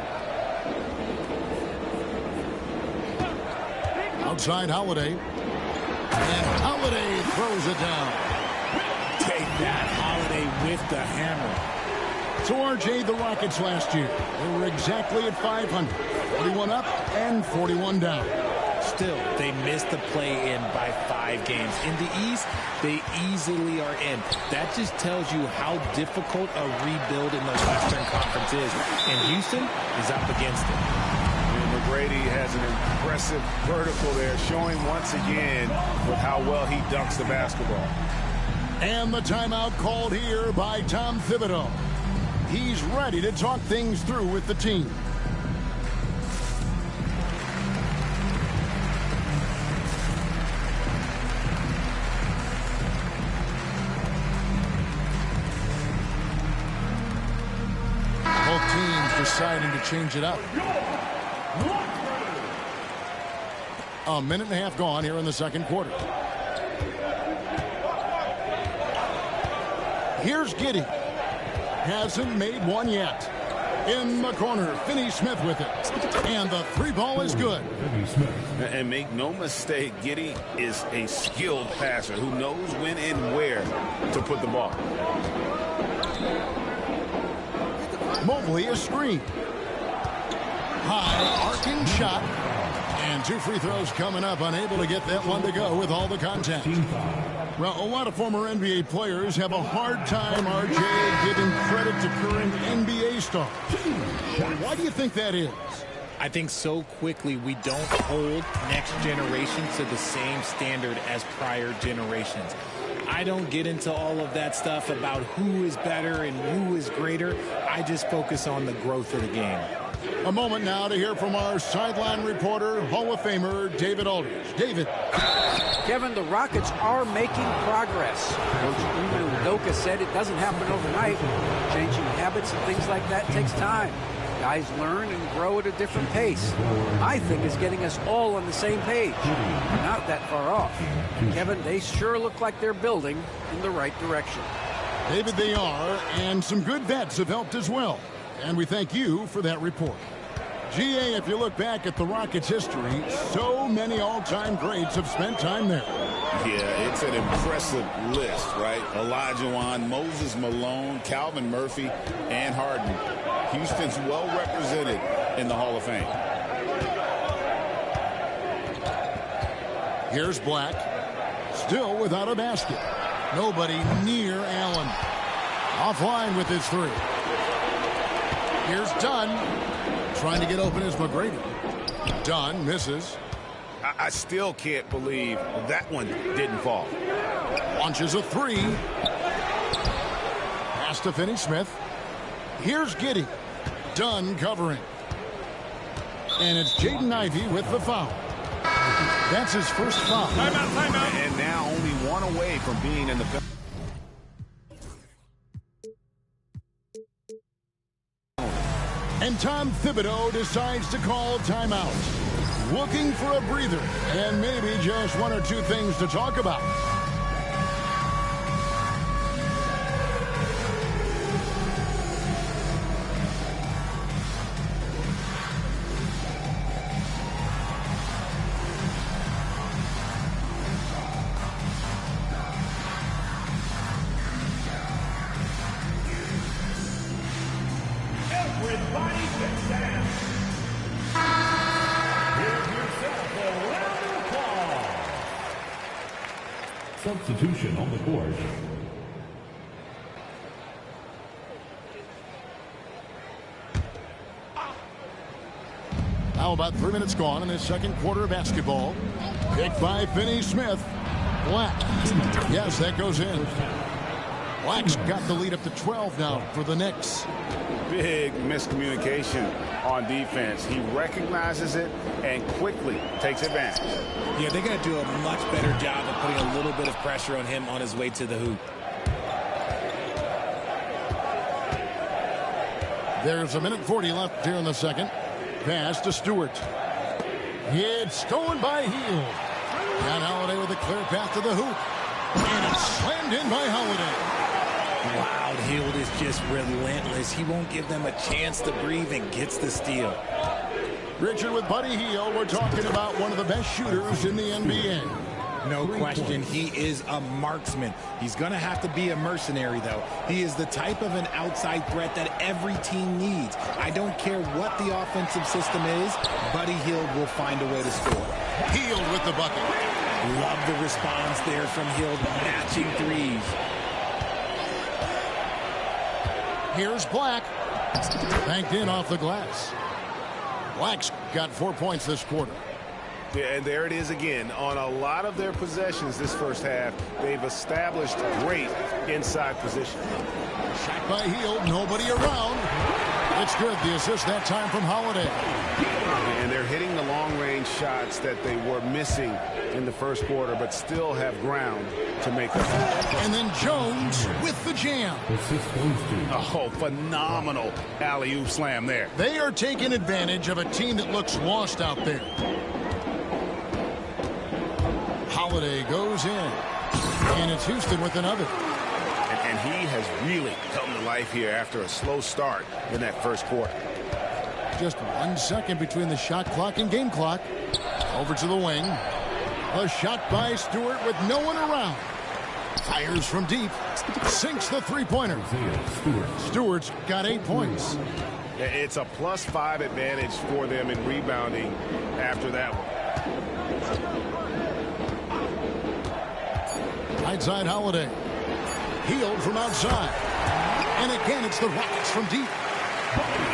Outside Holiday. And Holiday throws it down. Take that, Holiday with the hammer. So RJ, the Rockets last year, they were exactly at 500. 41 up and 41 down. Still, they missed the play-in by 5 games. In the East, they easily are in. That just tells you how difficult a rebuild in the Western Conference is. And Houston is up against it. And McGrady has an impressive vertical there, showing once again with how well he dunks the basketball. And the timeout called here by Tom Thibodeau. He's ready to talk things through with the team. Both teams deciding to change it up. A minute and a half gone here in the second quarter. Here's Giddey. Hasn't made one yet. In the corner, Finney-Smith with it. And the 3-ball is good. And make no mistake, Giddey is a skilled passer who knows when and where to put the ball. Mobley a screen. High arcing shot. And And 2 free throws coming up, unable to get that one to go with all the contact. Well, a lot of former NBA players have a hard time, RJ, giving credit to current NBA stars. Why do you think that is? I think so quickly we don't hold next generation to the same standard as prior generations. I don't get into all of that stuff about who is better and who is greater. I just focus on the growth of the game. A moment now to hear from our sideline reporter, Hall of Famer David Aldridge. David. Kevin, the Rockets are making progress. Coach Ime Udoka said it doesn't happen overnight. Changing habits and things like that takes time. Guys learn and grow at a different pace. My thing is getting us all on the same page. We're not that far off. Kevin, they sure look like they're building in the right direction. David, they are, and some good vets have helped as well. And we thank you for that report. GA, if you look back at the Rockets' history, so many all-time greats have spent time there. Yeah, it's an impressive list, right? Olajuwon, Moses Malone, Calvin Murphy, and Harden. Houston's well represented in the Hall of Fame. Here's Black, still without a basket. Nobody near Allen. Offline with his 3. Here's Dunn. Trying to get open is McGrady. Dunn misses. I still can't believe that one didn't fall. Launches a 3. Pass to Finney-Smith. Here's Giddey. Dunn covering. And it's Jaden Ivey with the foul. That's his first foul. Timeout. And now only one away from being in the penalty. And Tom Thibodeau decides to call timeout. Looking for a breather and maybe just 1 or 2 things to talk about. Everybody get down. Give yourself a round of applause. Substitution on the court. Now about 3 minutes gone in this second quarter of basketball. Picked by Finney-Smith. Black. Yes, that goes in. Black's got the lead up to 12 now for the Knicks. Big miscommunication on defense. He recognizes it and quickly takes advantage. Yeah, they're going to do a much better job of putting a little bit of pressure on him on his way to the hoop. There's 1:40 left here in the second. Pass to Stewart. It's stolen by Hield. Got Holiday with a clear path to the hoop. And it's slammed in by Holiday. Wow, Hield is just relentless. He won't give them a chance to breathe and gets the steal. Richard, with Buddy Hield, we're talking about one of the best shooters in the NBA. No question, he is a marksman. He's going to have to be a mercenary, though. He is the type of an outside threat that every team needs. I don't care what the offensive system is, Buddy Hield will find a way to score. Hield with the bucket. Love the response there from Hield, matching threes. Here's Black. Banked in off the glass. Black's got 4 points this quarter. Yeah, and there it is again. On a lot of their possessions this first half, they've established great inside position. Shot by Hield, nobody around. It's good. The assist that time from Holiday. And they're hitting the long-range shots that they were missing in the first quarter, but still have ground to make up. And then Jones with the jam. Oh, phenomenal alley-oop slam there. They are taking advantage of a team that looks lost out there. Holiday goes in. And it's Houston with another. And he has really come to life here after a slow start in that first quarter. Just 1 second between the shot clock and game clock. Over to the wing. A shot by Stewart with no one around. Fires from deep. Sinks the three-pointer. Stewart's got 8 points. It's a +5 advantage for them in rebounding after that one. side Holiday. Healed from outside. And again, it's the Rockets from deep.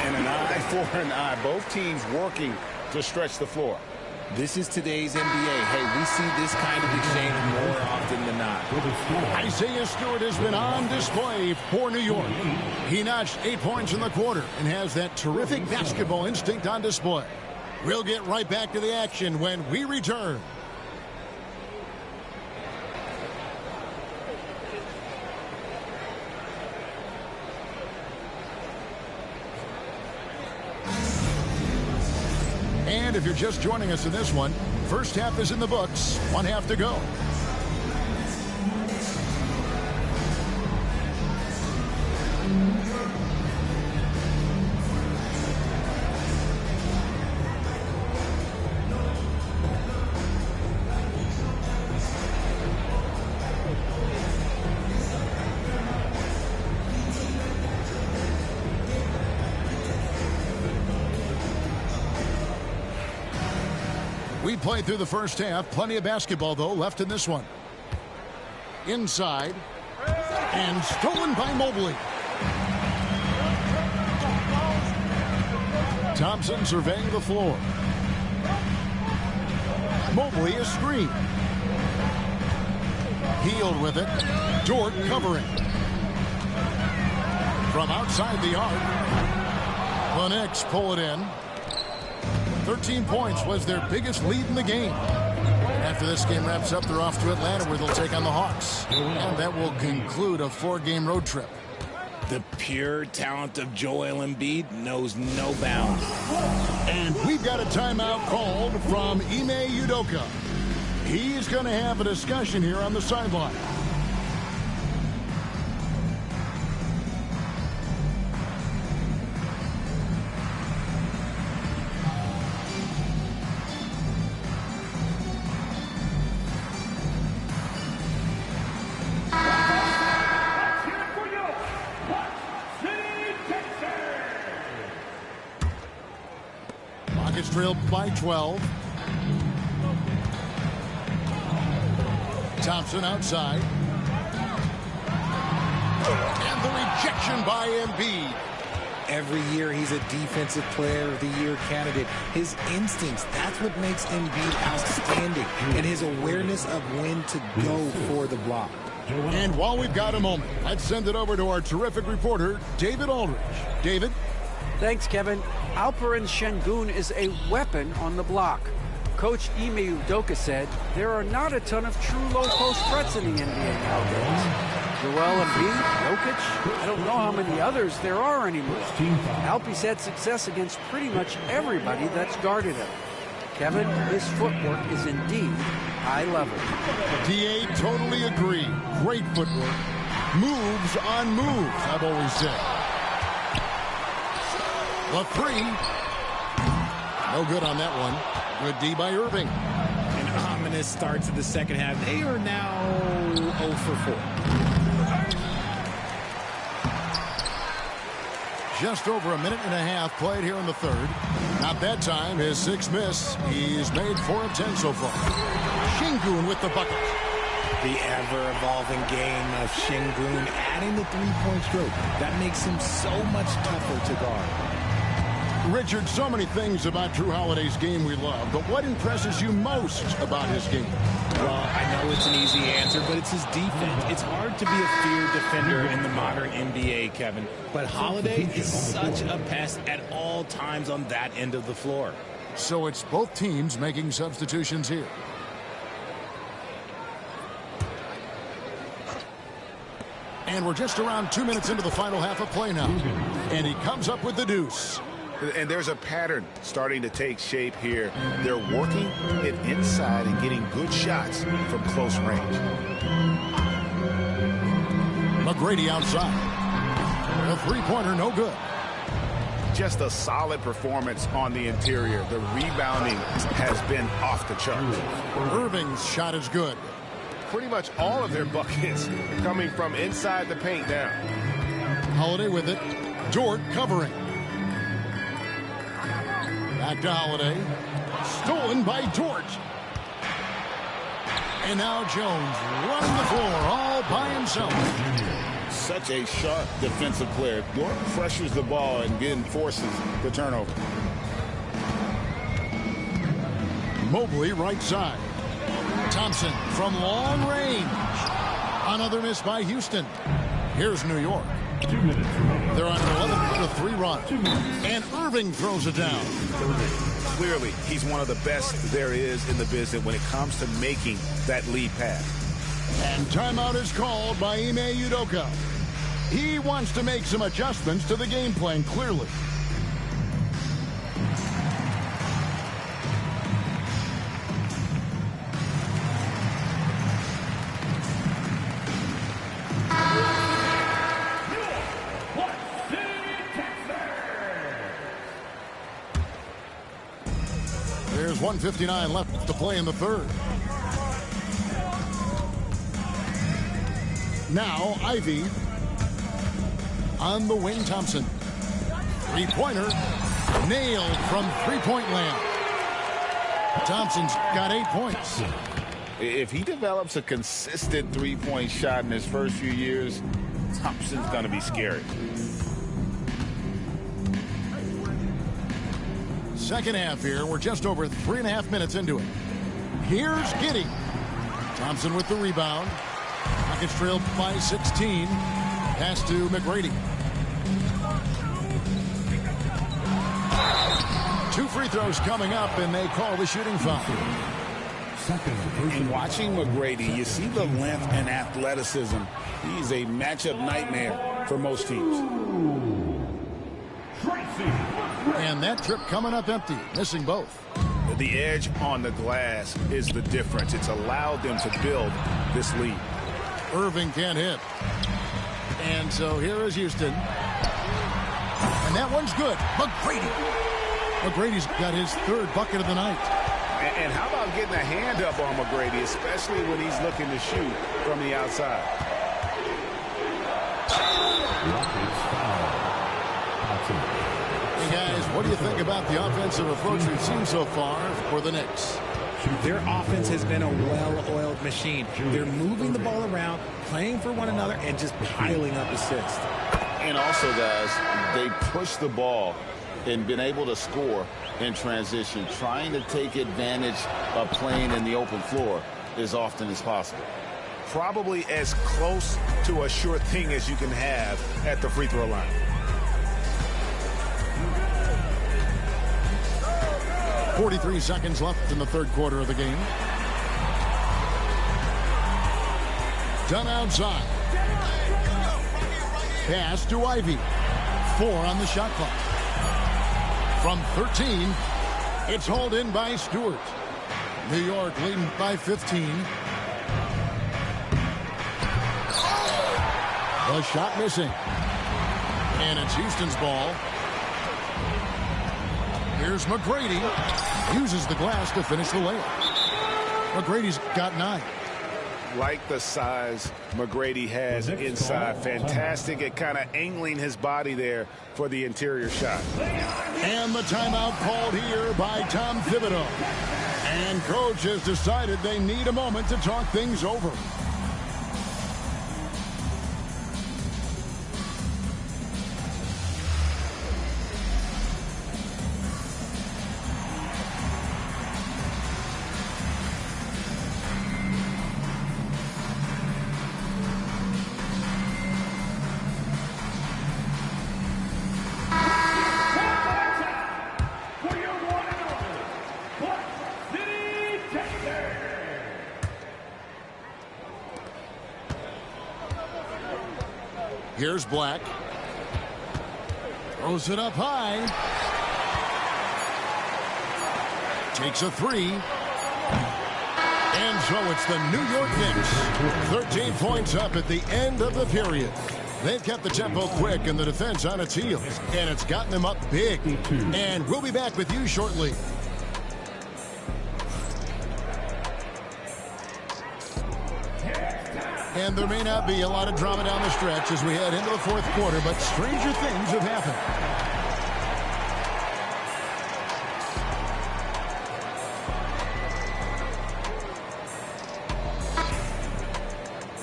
And an eye for an eye. Both teams working to stretch the floor. This is today's NBA. Hey, we see this kind of exchange more often than not. Isaiah Stewart has been on display for New York. He notched 8 points in the quarter and has that terrific basketball instinct on display. We'll get right back to the action when we return. And if you're just joining us in this one, first half is in the books, one half to go. We played through the first half. Plenty of basketball, though, left in this one. Inside. And stolen by Mobley. Thompson surveying the floor. Mobley is screened. Healed with it. Dort covering. From outside the arc. The Knicks pull it in. 13 points was their biggest lead in the game. After this game wraps up, they're off to Atlanta where they'll take on the Hawks. And that will conclude a 4-game road trip. The pure talent of Joel Embiid knows no bounds. And we've got a timeout called from Ime Udoka. He's going to have a discussion here on the sideline. Trailed by 12. Thompson outside. And the rejection by Embiid. Every year he's a defensive player of the year candidate. His instincts, that's what makes Embiid outstanding. And his awareness of when to go for the block. And while we've got a moment, let's send it over to our terrific reporter, David Aldridge. David? Thanks, Kevin. Alperen Şengün is a weapon on the block. Coach Ime Udoka said there are not a ton of true low-post threats in the NBA nowadays. Joel Embiid, Jokic, I don't know how many others there are anymore. Alpe's had success against pretty much everybody that's guarded him. Kevin, his footwork is indeed high level. DA totally agree. Great footwork. Moves on moves, I've always said. The three. No good on that one. Good D by Irving. An ominous start to the second half. They are now 0 for 4. Just over a minute and a half played here in the third. Not that time. His sixth miss. He's made 4 of 10 so far. Şengün with the bucket. The ever-evolving game of Şengün adding the three-point stroke. That makes him so much tougher to guard. Richard, so many things about Jrue Holiday's game we love, but what impresses you most about his game? Well, I know it's an easy answer, but it's his defense. It's hard to be a feared defender in the modern NBA, Kevin. But Holiday is such a pest at all times on that end of the floor. So it's both teams making substitutions here. And we're just around 2 minutes into the final half of play now. And he comes up with the deuce. And there's a pattern starting to take shape here. They're working it inside and getting good shots from close range. McGrady outside. A three-pointer, no good. Just a solid performance on the interior. The rebounding has been off the charts. Irving's shot is good. Pretty much all of their buckets coming from inside the paint now. Holiday with it. Dort covering. Back to Holiday. Stolen by Dort. And now Jones running the floor all by himself. Such a sharp defensive player. Dort pressures the ball and then forces the turnover. Mobley right side. Thompson from long range. Another miss by Houston. Here's New York. They're on an 11-3 run. And Irving throws it down. Clearly, he's one of the best there is in the business when it comes to making that lead pass. And timeout is called by Ime Udoka. He wants to make some adjustments to the game plan, clearly. There's 1:59 left to play in the third. Now Ivy on the wing. Thompson. Three-pointer nailed from three-point land. Thompson's got 8 points. If he develops a consistent three-point shot in his first few years, Thompson's going to be scary. Second half here. We're just over 3.5 minutes into it. Here's Giddey. Thompson with the rebound. Rockets trailed by 16. Pass to McGrady. 2 free throws coming up, and they call the shooting foul. And watching McGrady, you see the length and athleticism. He's a matchup nightmare for most teams. And that trip coming up empty, missing both. The edge on the glass is the difference. It's allowed them to build this lead. Irving can't hit. And so here is Houston. And that one's good. McGrady's got his third bucket of the night. And how about getting a hand up on McGrady, especially when he's looking to shoot from the outside? Hey guys, what do you think about the offensive approach we've seen so far for the Knicks? Their offense has been a well-oiled machine. They're moving the ball around, playing for one another, and just piling up assists. And also, guys, they push the ball and been able to score in transition, trying to take advantage of playing in the open floor as often as possible. Probably as close to a sure thing as you can have at the free throw line. .43 seconds left in the third quarter of the game. Done outside. Pass to Ivy. 4 on the shot clock. From 13, it's hauled in by Stewart. New York leading by 15. The shot missing. And it's Houston's ball. Here's McGrady. Uses the glass to finish the layup. McGrady's got 9. Like the size McGrady has inside. Fantastic at kind of angling his body there for the interior shot. And the timeout called here by Tom Thibodeau. And coach has decided they need a moment to talk things over. Here's Black. Throws it up high. Takes a 3. And so it's the New York Knicks. 13 points up at the end of the period. They've kept the tempo quick and the defense on its heels. And it's gotten them up big. And we'll be back with you shortly. And there may not be a lot of drama down the stretch as we head into the fourth quarter, but stranger things have happened.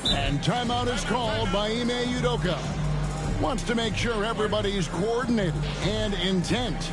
And timeout is called by Ime Udoka. Wants to make sure everybody's coordinated and intent.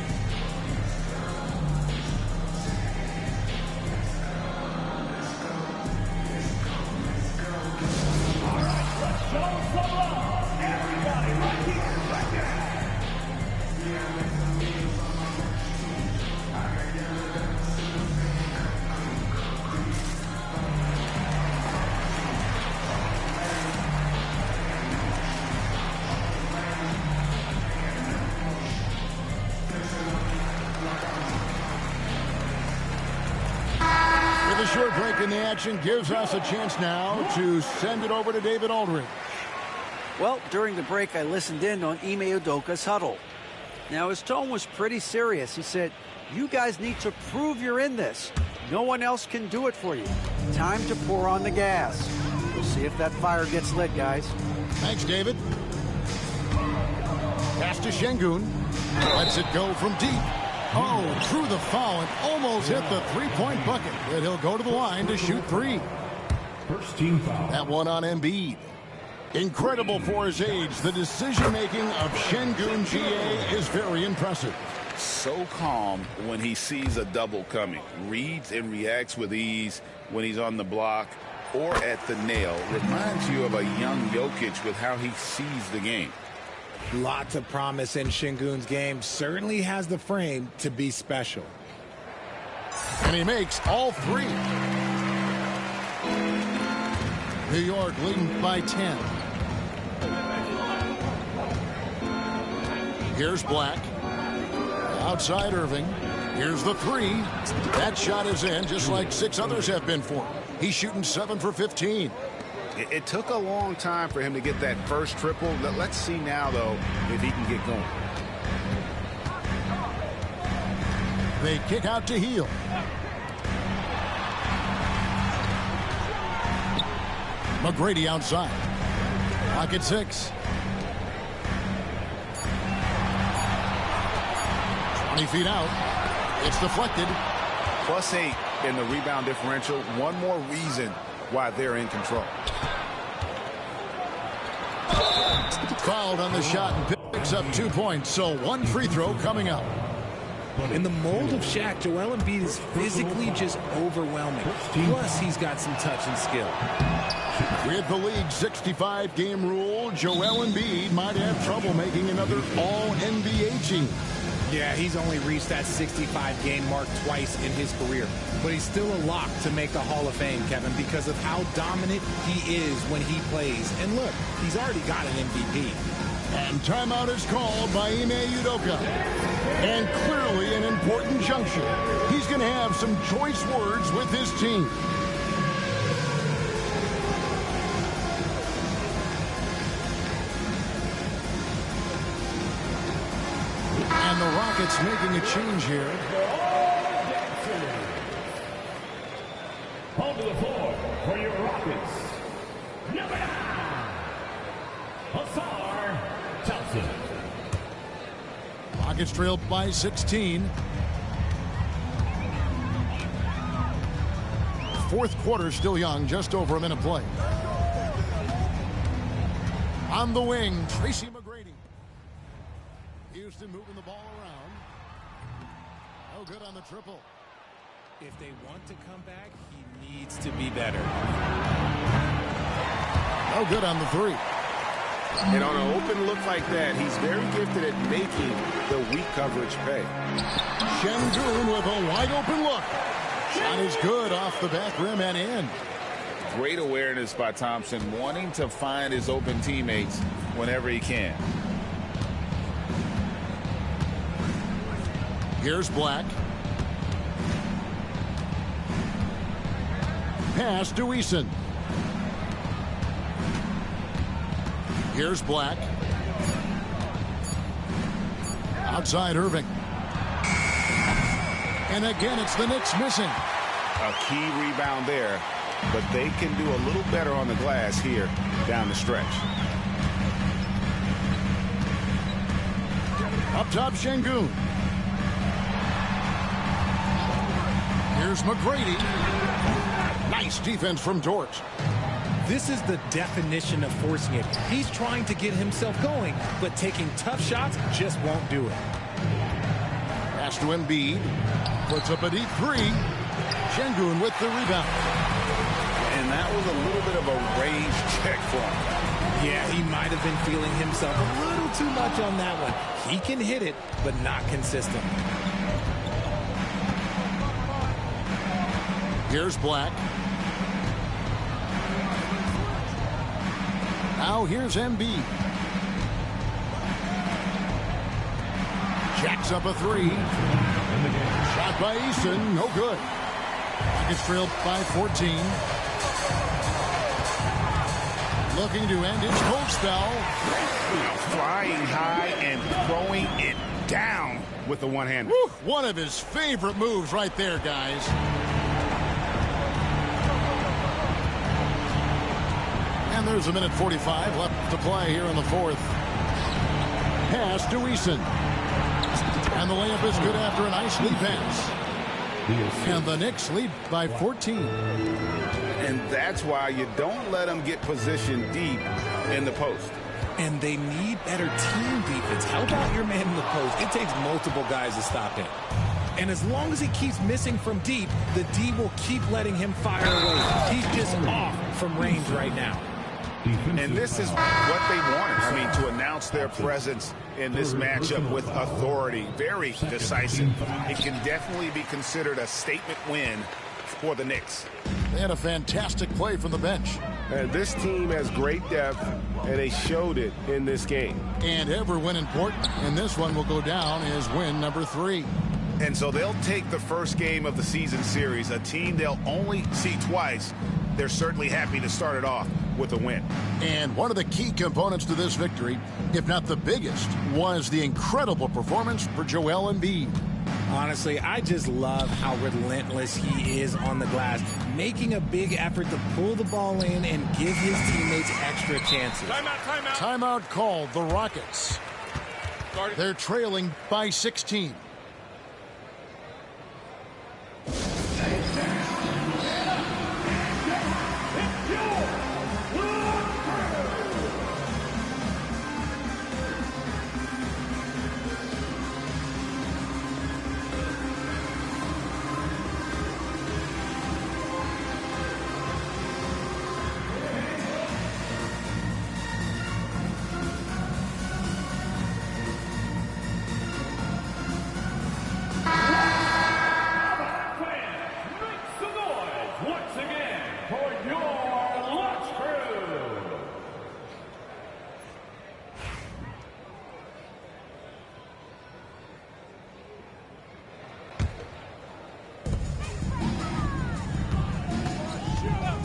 A short break in the action gives us a chance now to send it over to David Aldridge. Well, during the break, I listened in on Ime Udoka's huddle. Now, his tone was pretty serious. He said, you guys need to prove you're in this. No one else can do it for you. Time to pour on the gas. We'll see if that fire gets lit, guys. Thanks, David. Pass to Şengün. Lets it go from deep. Oh, through the foul and almost hit the three-point bucket. But he'll go to the line to shoot three. First team foul. That one on Embiid. Incredible for his age. The decision-making of Şengün GA is very impressive. So calm when he sees a double coming. Reads and reacts with ease when he's on the block or at the nail. Reminds you of a young Jokic with how he sees the game. Lots of promise in Şengün's game. Certainly has the frame to be special. And he makes all three. New York leading by 10. Here's Black. Outside Irving. Here's the three. That shot is in, just like 6 others have been for him. He's shooting 7 for 15. It took a long time for him to get that first triple. Let's see now, though, if he can get going. They kick out to Hield. McGrady outside. Clock at 6. 20 feet out. It's deflected. +8 in the rebound differential. One more reason why they're in control. Fouled on the shot and picks up 2 points. So 1 free throw coming up. In the mold of Shaq, Joel Embiid is physically just overwhelming. Plus, he's got some touch and skill. With the league's 65-game rule, Joel Embiid might have trouble making another All-NBA team. Yeah, he's only reached that 65-game mark twice in his career. But he's still a lock to make the Hall of Fame, Kevin, because of how dominant he is when he plays. And look, he's already got an MVP. And timeout is called by Ime Udoka. And clearly an important juncture. He's going to have some choice words with his team. And the Rockets making a change here. Onto the floor for your Rockets. Number 9, Ausar Thompson. Rockets trail by 16. Fourth quarter still young, just over a minute play. On the wing, Tracy McGrady. Houston moving the ball around. No good on the triple. If they want to come back, he needs to be better. No good on the three. And on an open look like that, he's very gifted at making the weak coverage pay. Şengün with a wide open look. Shot is good off the back rim and in. Great awareness by Thompson, wanting to find his open teammates whenever he can. Here's Black. Pass to Eason. Here's Black. Outside Irving. And again, it's the Knicks missing. A key rebound there, but they can do a little better on the glass here down the stretch. Up top, Şengün. Here's McGrady. Nice defense from Dort. This is the definition of forcing it. He's trying to get himself going, but taking tough shots just won't do it. Pass to Embiid. Puts up a deep three. Şengün with the rebound. And that was a little bit of a range check for him. Yeah, he might have been feeling himself a little too much on that one. He can hit it, but not consistent. Here's Black. Now here's Embiid. Jacks up a three. Shot by Eason, no good. Rockets trailed by 14. Looking to end his cold spell. Flying high and throwing it down with the one-hander. One of his favorite moves right there, guys. And there's a minute 45 left to play here in the fourth. Pass to Eason. And the layup is good after a nice lead pass. And the Knicks lead by 14. And that's why you don't let them get positioned deep in the post. And they need better team defense. How about your man in the post? It takes multiple guys to stop him. And as long as he keeps missing from deep, the D will keep letting him fire away. He's just off from range right now. And this is what they wanted. I mean, to announce their presence in this matchup with authority. Very decisive. It can definitely be considered a statement win for the Knicks. They had a fantastic play from the bench. And this team has great depth, and they showed it in this game. And every win important, and this one will go down as win number 3. And so they'll take the first game of the season series, a team they'll only see twice. They're certainly happy to start it off with a win. And one of the key components to this victory, if not the biggest, was the incredible performance for Joel Embiid. Honestly, I just love how relentless he is on the glass, making a big effort to pull the ball in and give his teammates extra chances. Timeout called the Rockets. They're trailing by 16.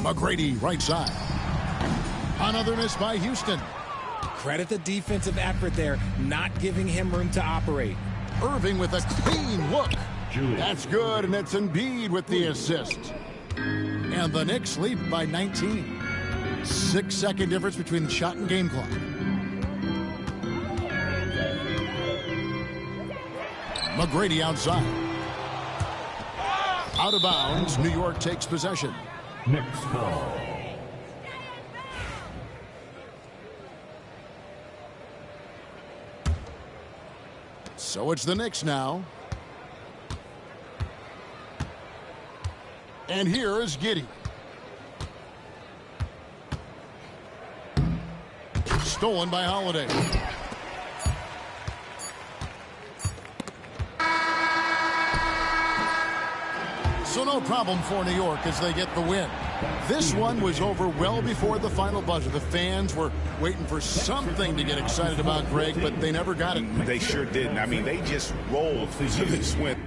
McGrady right side. Another miss by Houston. Credit the defensive effort there, not giving him room to operate. Irving with a clean look. That's good, and it's Embiid with the assist. And the Knicks lead by 19. 6-second difference between the shot and game clock. McGrady outside. Out of bounds, New York takes possession. Knicks ball. So it's the Knicks now. And here is Giddey. Stolen by Holiday. So no problem for New York as they get the win. This one was over well before the final buzzer. The fans were waiting for something to get excited about, Greg, but they never got it. They sure didn't. I mean, they just rolled to this win.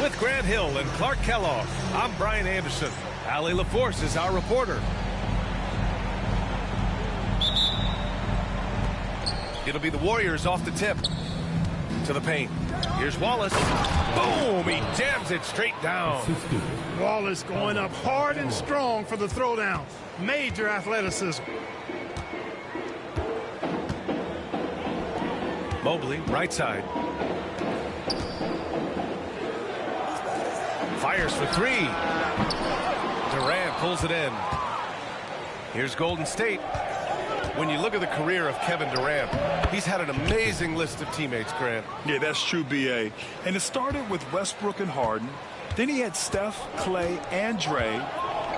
With Grant Hill and Clark Kellogg, I'm Brian Anderson. Allie LaForce is our reporter. It'll be the Warriors off the tip to the paint. Here's Wallace. Boom! He jams it straight down. Wallace going up hard and strong for the throwdown. Major athleticism. Mobley, right side. Fires for three. Durant pulls it in. Here's Golden State. When you look at the career of Kevin Durant, he's had an amazing list of teammates, Grant. Yeah, that's true, B.A. And it started with Westbrook and Harden. Then he had Steph, Clay, and Dre,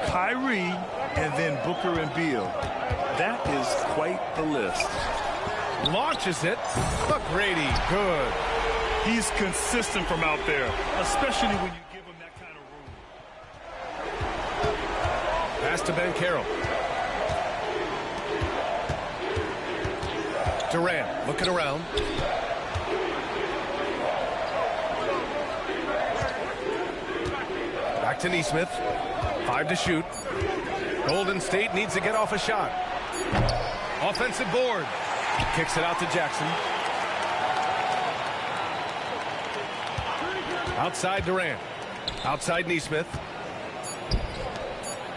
Kyrie, and then Booker and Beal. That is quite the list. Launches it. McGrady, good. He's consistent from out there, especially when you give him that kind of room. Pass to Ben Carroll. Durant looking around. Back to Nesmith. 5 to shoot. Golden State needs to get off a shot. Offensive board. Kicks it out to Jackson. Outside Durant. Outside Nesmith.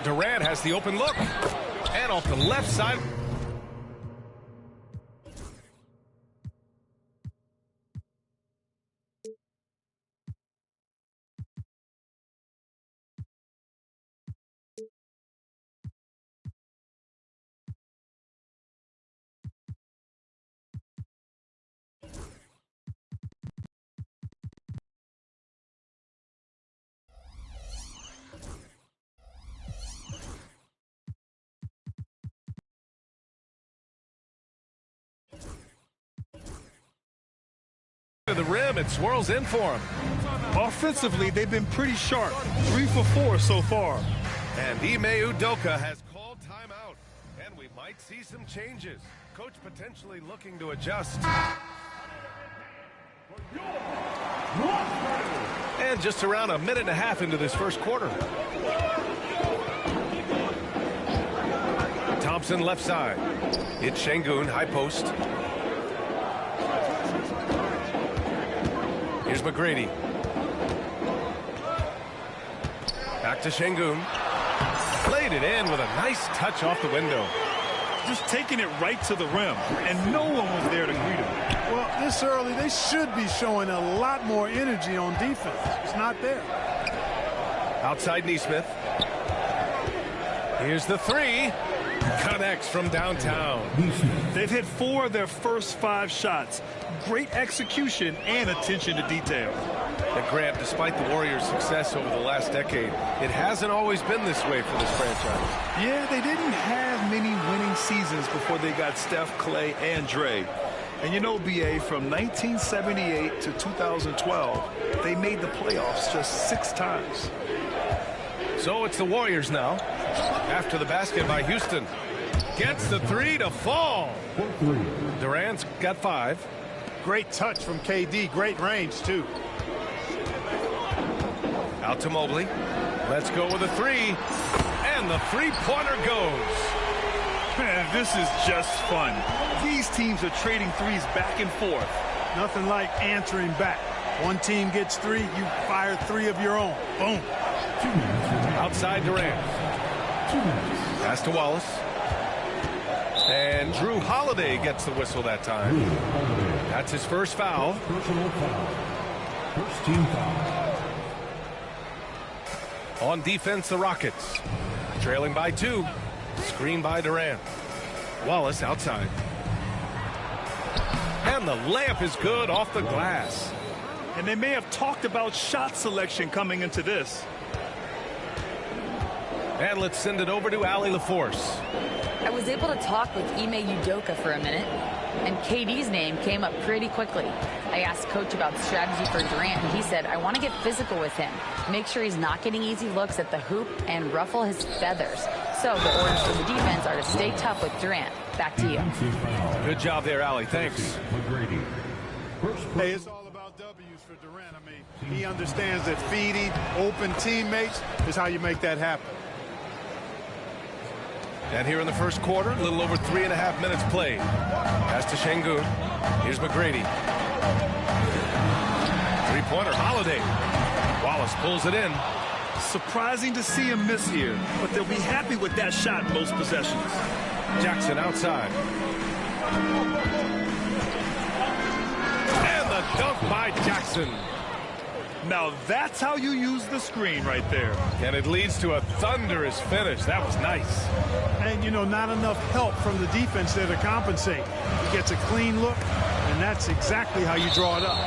Durant has the open look. And off the left side. To the rim, it swirls in for him. Offensively, they've been pretty sharp. 3 for 4 so far. And Ime Udoka has called timeout. And we might see some changes. Coach potentially looking to adjust. And just around a minute and a half into this first quarter. Thompson left side. It's Şengün, high post. Here's McGrady. Back to Şengün. Played it in with a nice touch off the window. Just taking it right to the rim, and no one was there to greet him. Well, this early, they should be showing a lot more energy on defense. It's not there. Outside Neesmith. Here's the three. Connects from downtown. They've hit 4 of their first 5 shots. Great execution and attention to detail. And Grant, despite the Warriors' success over the last decade, it hasn't always been this way for this franchise. Yeah, they didn't have many winning seasons before they got Steph, Clay, and Dre. And you know, BA, from 1978 to 2012, they made the playoffs just 6 times. So it's the Warriors now. After the basket by Houston. Gets the three to fall. Durant's got 5. Great touch from KD. Great range, too. Out to Mobley. Let's go with a 3. And the three-pointer goes. Man, this is just fun. These teams are trading threes back and forth. Nothing like answering back. One team gets 3, you fire 3 of your own. Boom. Outside Durant. Pass to Wallace. And Drew Holiday gets the whistle that time. That's his first foul. First team foul. On defense, the Rockets. Trailing by 2. Screen by Durant. Wallace outside. And the layup is good off the glass. And they may have talked about shot selection coming into this. And let's send it over to Allie LaForce. I was able to talk with Ime Udoka for a minute, and KD's name came up pretty quickly. I asked Coach about strategy for Durant, and he said, I want to get physical with him, make sure he's not getting easy looks at the hoop, and ruffle his feathers. So the orders from the defense are to stay tough with Durant. Back to you. Good job there, Allie. Thanks. Hey, it's all about W's for Durant. I mean, he understands that feeding open teammates is how you make that happen. And here in the first quarter, a little over 3.5 minutes played. Pass to Şengün. Here's McGrady. Three-pointer, Holiday. Wallace pulls it in. Surprising to see him miss here, but they'll be happy with that shot most possessions. Jackson outside. And the dunk by Jackson. Now that's how you use the screen right there. And it leads to a thunderous finish. That was nice. And, you know, not enough help from the defense there to compensate. He gets a clean look, and that's exactly how you draw it up.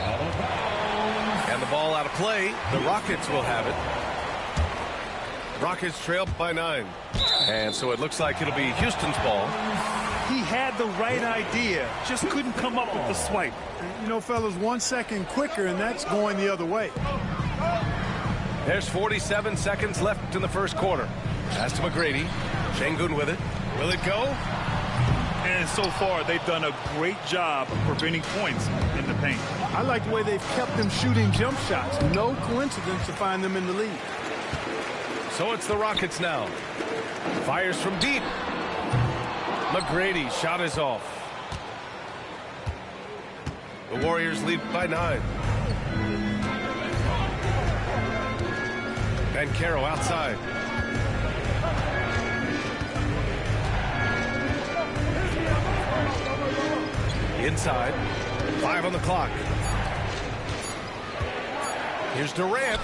And the ball out of play. The Rockets will have it. Rockets trail by 9. And so it looks like it'll be Houston's ball. He had the right idea, just couldn't come up with the swipe. You know, fellas, 1 second quicker, and that's going the other way. There's 47 seconds left in the first quarter. Pass to McGrady. Şengün with it. Will it go? And so far, they've done a great job of preventing points in the paint. I like the way they've kept them shooting jump shots. No coincidence to find them in the lead. So it's the Rockets now. Fires from deep. McGrady, shot is off. The Warriors lead by 9. Banchero outside. Inside. 5 on the clock. Here's Durant.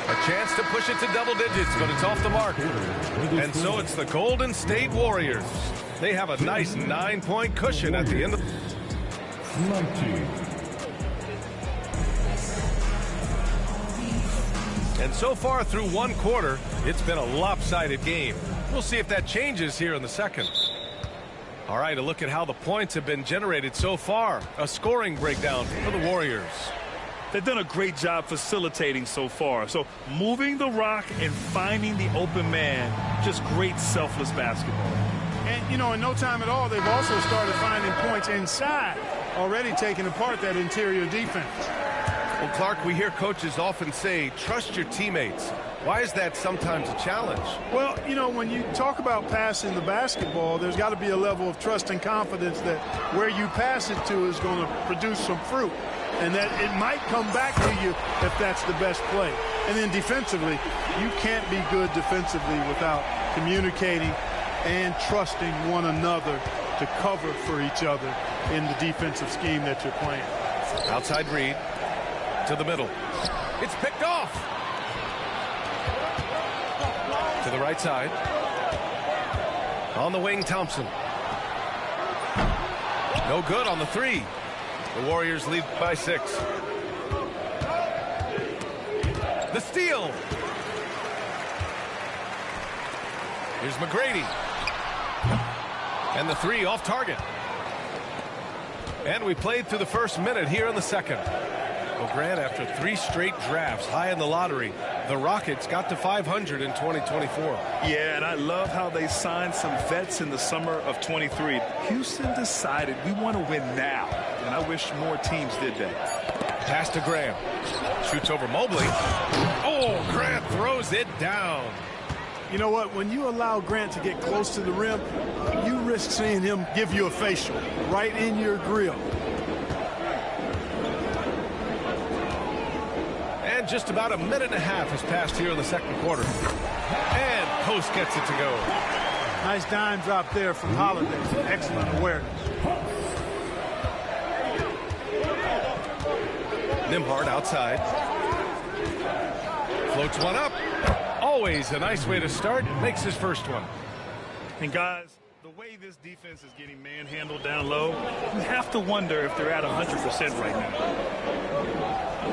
A chance to push it to double digits, but it's off the mark. And so it's the Golden State Warriors. They have a nice 9-point cushion at the end of... And so far through one quarter, it's been a lopsided game. We'll see if that changes here in the second. All right, a look at how the points have been generated so far. A scoring breakdown for the Warriors. They've done a great job facilitating so far. So moving the rock and finding the open man, just great selfless basketball. And, you know, in no time at all, they've also started finding points inside, already taking apart that interior defense. Well, Clark, we hear coaches often say, trust your teammates. Why is that sometimes a challenge? Well, you know, when you talk about passing the basketball, there's got to be a level of trust and confidence that where you pass it to is going to produce some fruit. And that it might come back to you if that's the best play. And then defensively, you can't be good defensively without communicating and trusting one another to cover for each other in the defensive scheme that you're playing. Outside Reed to the middle. It's picked off. To the right side. On the wing, Thompson. No good on the three. The Warriors lead by 6. The steal. Here's McGrady. And the three off target. And we played through the first minute here in the second. Well, Grant, after 3 straight drafts high in the lottery, the Rockets got to 500 in 2024. Yeah, and I love how they signed some vets in the summer of 23. Houston decided we want to win now, and I wish more teams did that. Pass to Graham. Shoots over Mobley. Oh, Grant throws it down. You know what? When you allow Grant to get close to the rim, you risk seeing him give you a facial right in your grill. And just about a minute and a half has passed here in the second quarter. And Post gets it to go. Nice dime drop there from Holiday. Excellent awareness. Nembhard outside. Floats one up. Always a nice way to start. Makes his first one. And guys, the way this defense is getting manhandled down low, you have to wonder if they're at 100% right now.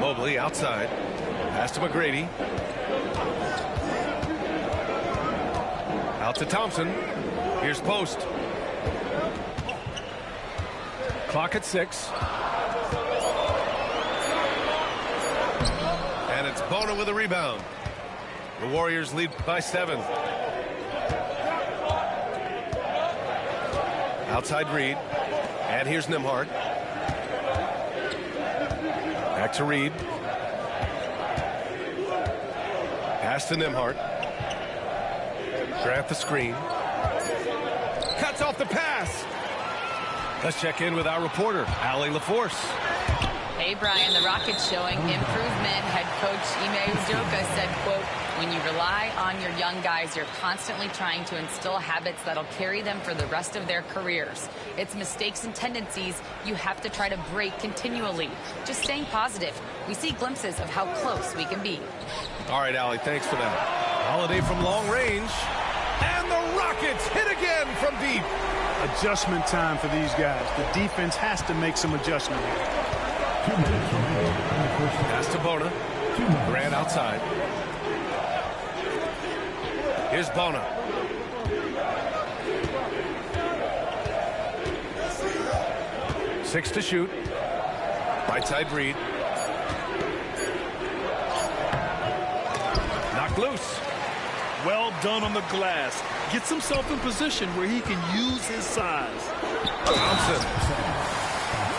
Mobley outside. Pass to McGrady. Out to Thompson. Here's Post. Clock at 6. And it's Bona with a rebound. The Warriors lead by 7. Outside Reed. And here's Nembhard. Back to Reed. Pass to Nembhard. Grant the screen. Cuts off the pass. Let's check in with our reporter, Allie LaForce. Hey, Brian, the Rockets showing improvement. Head coach Ime Udoka said, quote, when you rely on your young guys, you're constantly trying to instill habits that'll carry them for the rest of their careers. It's mistakes and tendencies you have to try to break continually. Just staying positive. We see glimpses of how close we can be. All right, Allie, thanks for that. Holiday from long range. And the Rockets hit again from deep. Adjustment time for these guys. The defense has to make some adjustment here. Pass to Bona. Grant outside. Here's Bona. Six to shoot. Right side Reed. Knocked loose. Well done on the glass. Gets himself in position where he can use his size. Thompson.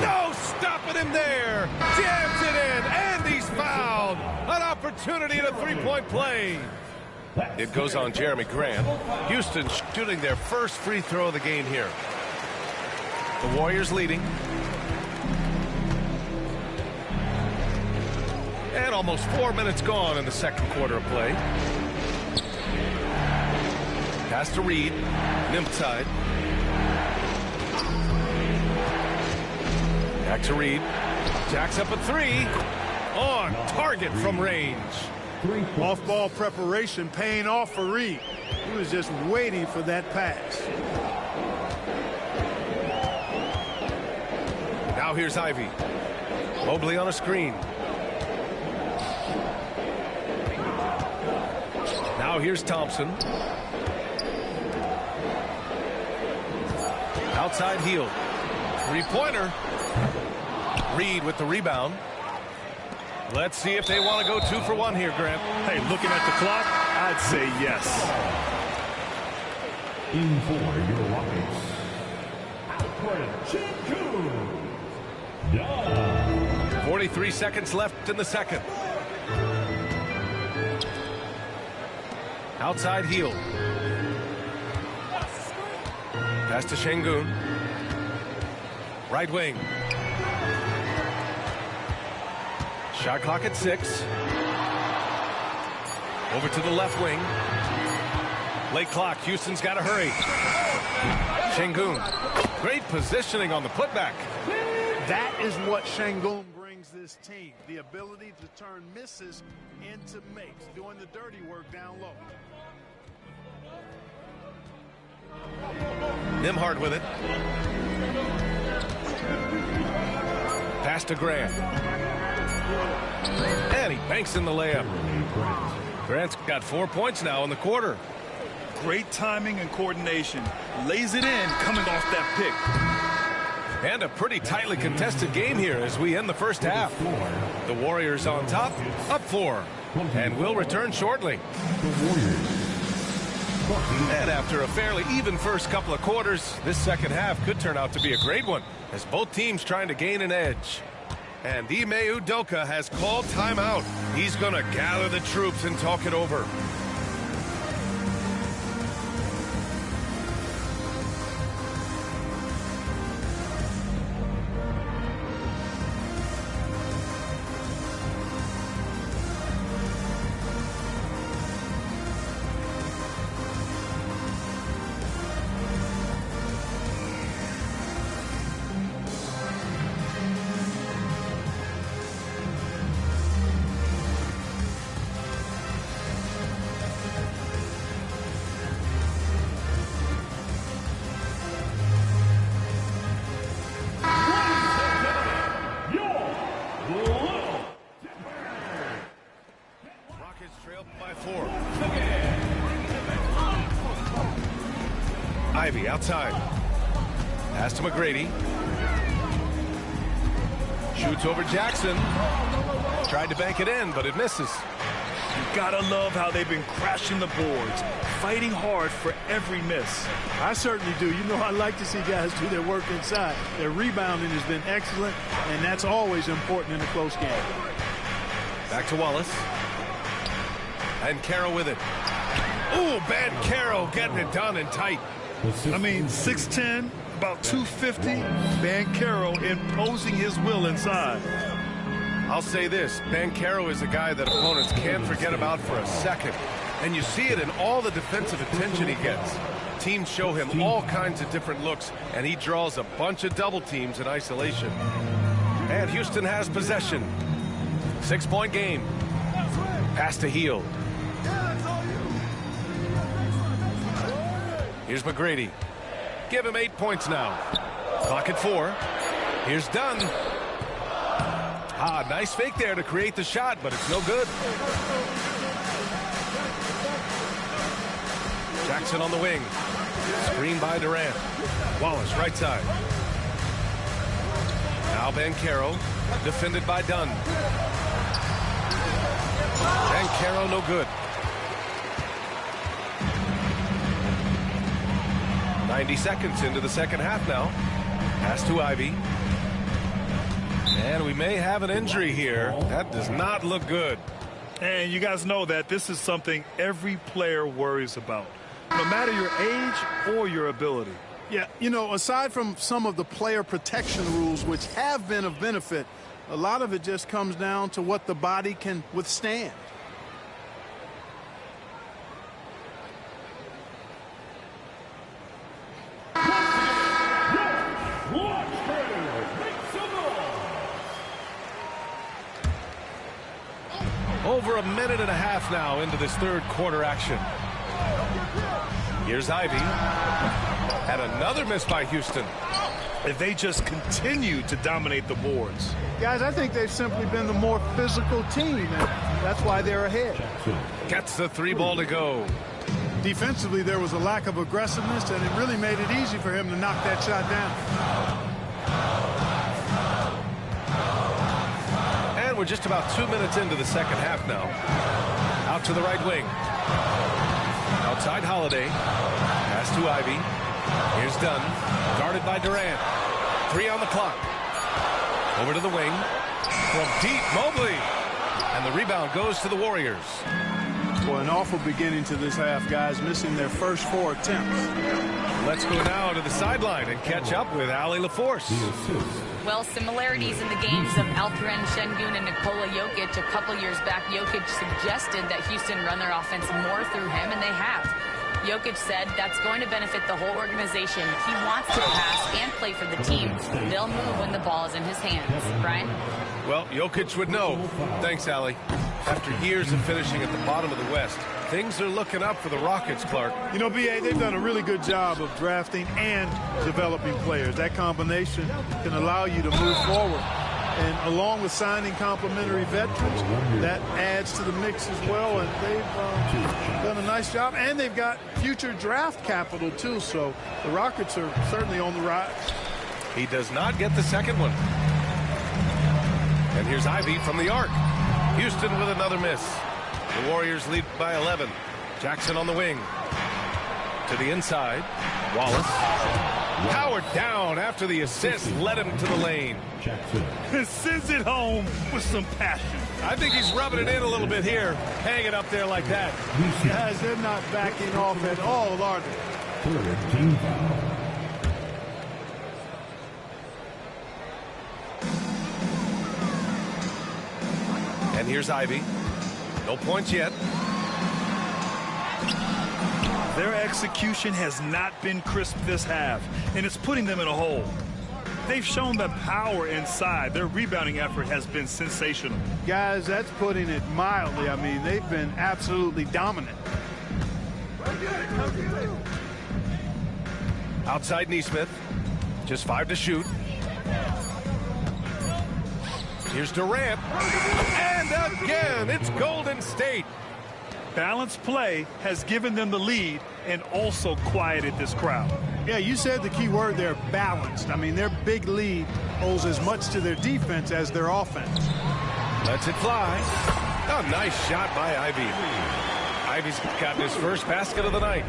No stopping him there. Jams it in, and he's fouled. An opportunity at a three-point play. It goes on Jeremy Grant. Houston shooting their first free throw of the game here. The Warriors leading. And almost 4 minutes gone in the second quarter of play. Pass to Reed. Nymph side. Back to Reed. Jacks up a three. On target from range. Off-ball preparation paying off for Reed. He was just waiting for that pass. Now here's Ivy. Mobley on a screen. Now here's Thompson. Outside heel. Three-pointer. Reed with the rebound. Let's see if they want to go 2 for 1 here, Grant. Hey, looking at the clock, I'd say yes. In for your Rockets, 43 seconds left in the second. Outside heel. Pass to Şengün. Right wing. Shot clock at 6. Over to the left wing. Late clock. Houston's got to hurry. Şengün. Great positioning on the putback. That is what Sengun brings this team, the ability to turn misses into makes, doing the dirty work down low. Nembhard with it. Pass to Grant. And he banks in the layup. Grant's got 4 points now in the quarter. Great timing and coordination. Lays it in coming off that pick. And a pretty tightly contested game here as we end the first half. The Warriors on top, up 4. And will return shortly. And after a fairly even first couple of quarters, this second half could turn out to be a great one as both teams trying to gain an edge. And Ime Udoka has called timeout. He's going to gather the troops and talk it over. Ivey outside. Pass to McGrady. Shoots over Jackson. Tried to bank it in, but it misses. You gotta love how they've been crashing the boards, fighting hard for every miss. I certainly do. You know, I like to see guys do their work inside. Their rebounding has been excellent, and that's always important in a close game. Back to Wallace. And Carroll with it. Ooh, Banchero getting it done and tight. I mean, 6'10", about 250. Banchero imposing his will inside. I'll say this, Banchero is a guy that opponents can't forget about for a second. And you see it in all the defensive attention he gets. Teams show him all kinds of different looks, and he draws a bunch of double teams in isolation. And Houston has possession. 6-point game. Pass to Hield. Here's McGrady. Give him 8 points now. Clock at 4. Here's Dunn. Ah, nice fake there to create the shot, but it's no good. Jackson on the wing. Screen by Durant. Wallace right side. Now Banchero. Defended by Dunn. Banchero no good. 90 seconds into the second half now. Pass to Ivey. And we may have an injury here. That does not look good. And you guys know that this is something every player worries about, no matter your age or your ability. Yeah, you know, aside from some of the player protection rules, which have been of benefit, a lot of it just comes down to what the body can withstand. Over a minute and a half now into this third quarter action. Here's Ivey. And another miss by Houston. If they just continue to dominate the boards. Guys, I think they've simply been the more physical team, and that's why they're ahead. Gets the 3 ball to go. Defensively, there was a lack of aggressiveness, and it really made it easy for him to knock that shot down. And we're just about 2 minutes into the second half now. Out to the right wing. Outside Holiday. Pass to Ivey. Here's Dunn. Guarded by Durant. 3 on the clock. Over to the wing. From deep, Mobley. And the rebound goes to the Warriors. Well, an awful beginning to this half, guys, missing their first 4 attempts. Let's go now to the sideline and catch up with Allie LaForce. Well, similarities in the games of Alperen Sengun and Nikola Jokic. A couple years back, Jokic suggested that Houston run their offense more through him, and they have. Jokic said that's going to benefit the whole organization. He wants to pass and play for the team. They'll move when the ball is in his hands. Brian? Well, Jokic would know. Thanks, Allie. After years of finishing at the bottom of the West, things are looking up for the Rockets, Clark. You know, B.A., they've done a really good job of drafting and developing players. That combination can allow you to move forward. And along with signing complementary veterans, that adds to the mix as well. And they've done a nice job. And they've got future draft capital, too. So the Rockets are certainly on the rise. He does not get the second one. And here's Ivey from the arc. Houston with another miss. The Warriors lead by 11. Jackson on the wing. To the inside. Wallace. Howard down after the assist led him to the lane. Sends it home with some passion. I think he's rubbing it in a little bit here. Hang it up there like that. Guys, they're not backing off at all, are they? Third team foul. And here's Ivey. No points yet. Their execution has not been crisp this half, and it's putting them in a hole. They've shown the power inside. Their rebounding effort has been sensational. Guys, that's putting it mildly. I mean, they've been absolutely dominant. Outside Nesmith. Just 5 to shoot. Here's Durant. And again, it's Golden State. Balanced play has given them the lead and also quieted this crowd. Yeah, you said the key word there, balanced. I mean, their big lead owes as much to their defense as their offense. Lets it fly. A nice shot by Ivey. Ivey's gotten his first basket of the night.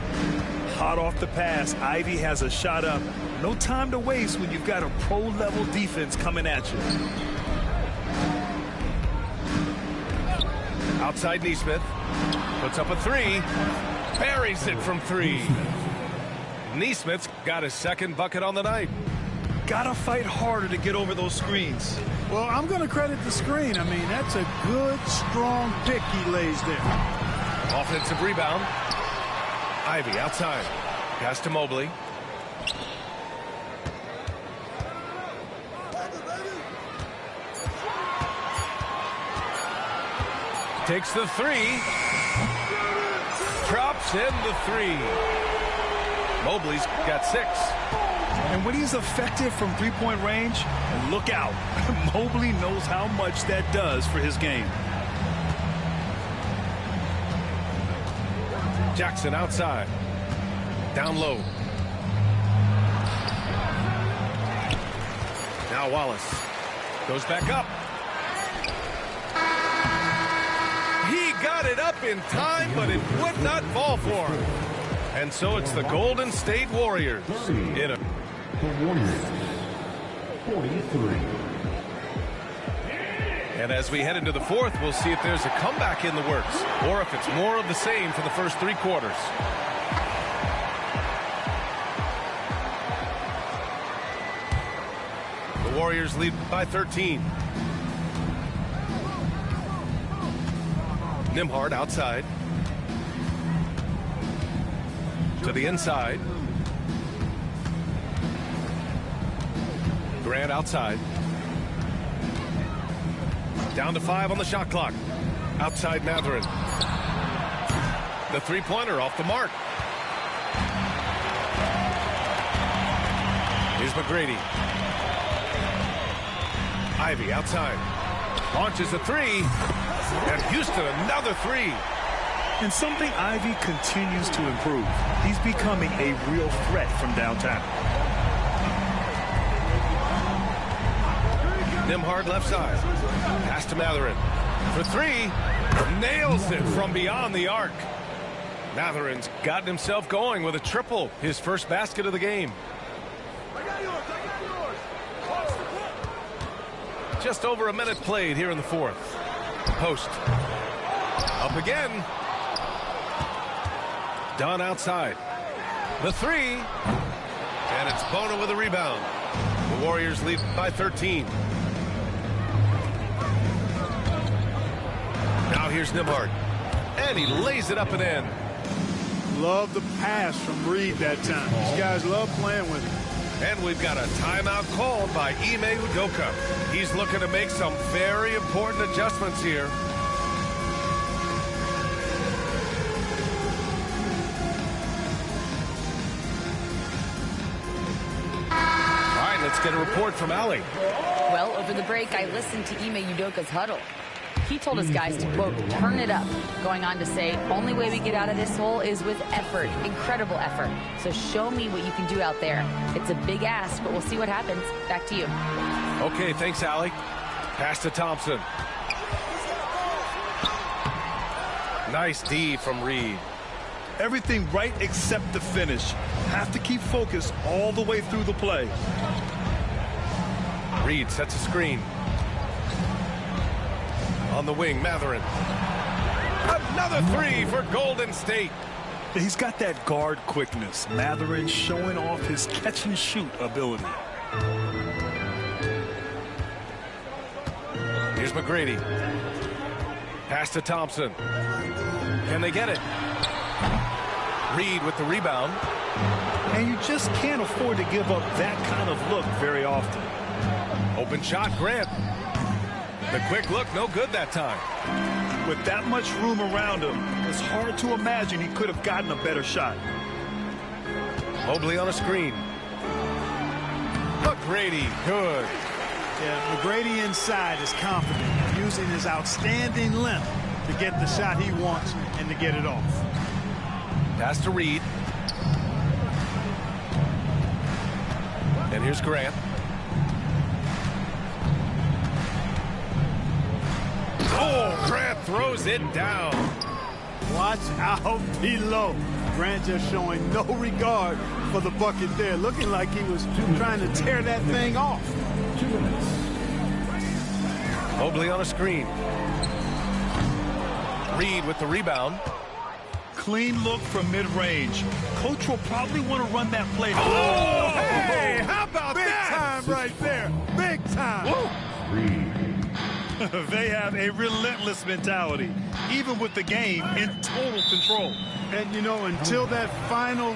Hot off the pass, Ivey has a shot up. No time to waste when you've got a pro-level defense coming at you. Outside Nesmith. Puts up a 3. Buries it from 3. Nesmith's got his second bucket on the night. Gotta fight harder to get over those screens. Well, I'm going to credit the screen. I mean, that's a good, strong pick he lays there. Offensive rebound. Ivey outside. Pass to Mobley. Takes the 3. Drops in the 3. Mobley's got 6. And when he's effective from three-point range, look out. Mobley knows how much that does for his game. Jackson outside. Down low. Now Wallace goes back up. He got it up in time, but it would not fall for him. And so it's the Golden State Warriors. The Warriors, 43. And as we head into the fourth, we'll see if there's a comeback in the works or if it's more of the same for the first 3 quarters. The Warriors lead by 13. Nembhard outside. To the inside. Grant outside. Down to 5 on the shot clock. Outside Mathurin. The three-pointer off the mark. Here's McGrady. Ivey outside. Launches a 3. And Houston another 3. And something Ivey continues to improve. He's becoming a real threat from downtown. Nembhard left side. Pass to Mathurin. For 3. Nails it from beyond the arc. Mathurin's gotten himself going with a triple. His first basket of the game. Just over a minute played here in the fourth. Post. Up again. Dunn outside. The 3. And it's Bona with a rebound. The Warriors lead by 13. Now here's Nembhard. And he lays it up and in. Love the pass from Reed that time. These guys love playing with him. And we've got a timeout called by Ime Udoka. He's looking to make some very important adjustments here. All right, let's get a report from Allie. Well, over the break, I listened to Ime Udoka's huddle. He told his guys to, quote, turn it up, going on to say, only way we get out of this hole is with effort, incredible effort. So show me what you can do out there. It's a big ask, but we'll see what happens. Back to you. Okay, thanks, Allie. Pass to Thompson. Nice D from Reed. Everything right except the finish. Have to keep focused all the way through the play. Reed sets a screen. On the wing, Mathurin. Another three for Golden State. He's got that guard quickness. Mathurin showing off his catch-and-shoot ability. Here's McGrady. Pass to Thompson. Can they get it? Reed with the rebound. And you just can't afford to give up that kind of look very often. Open shot, Grant. The quick look, no good that time. With that much room around him, it's hard to imagine he could have gotten a better shot. Mobley on a screen. McGrady, good. Yeah, McGrady inside is confident, using his outstanding length to get the shot he wants and to get it off. Pass to Reed. And here's Grant. Oh, Grant throws it down. Watch out below. Grant just showing no regard for the bucket there, looking like he was trying to tear that thing off. 2 minutes. Mobley on a screen. Reed with the rebound. Clean look from mid-range. Coach will probably want to run that play. Oh, hey, how about Big that? time right there. Big time. They have a relentless mentality, even with the game in total control. And, you know, until that final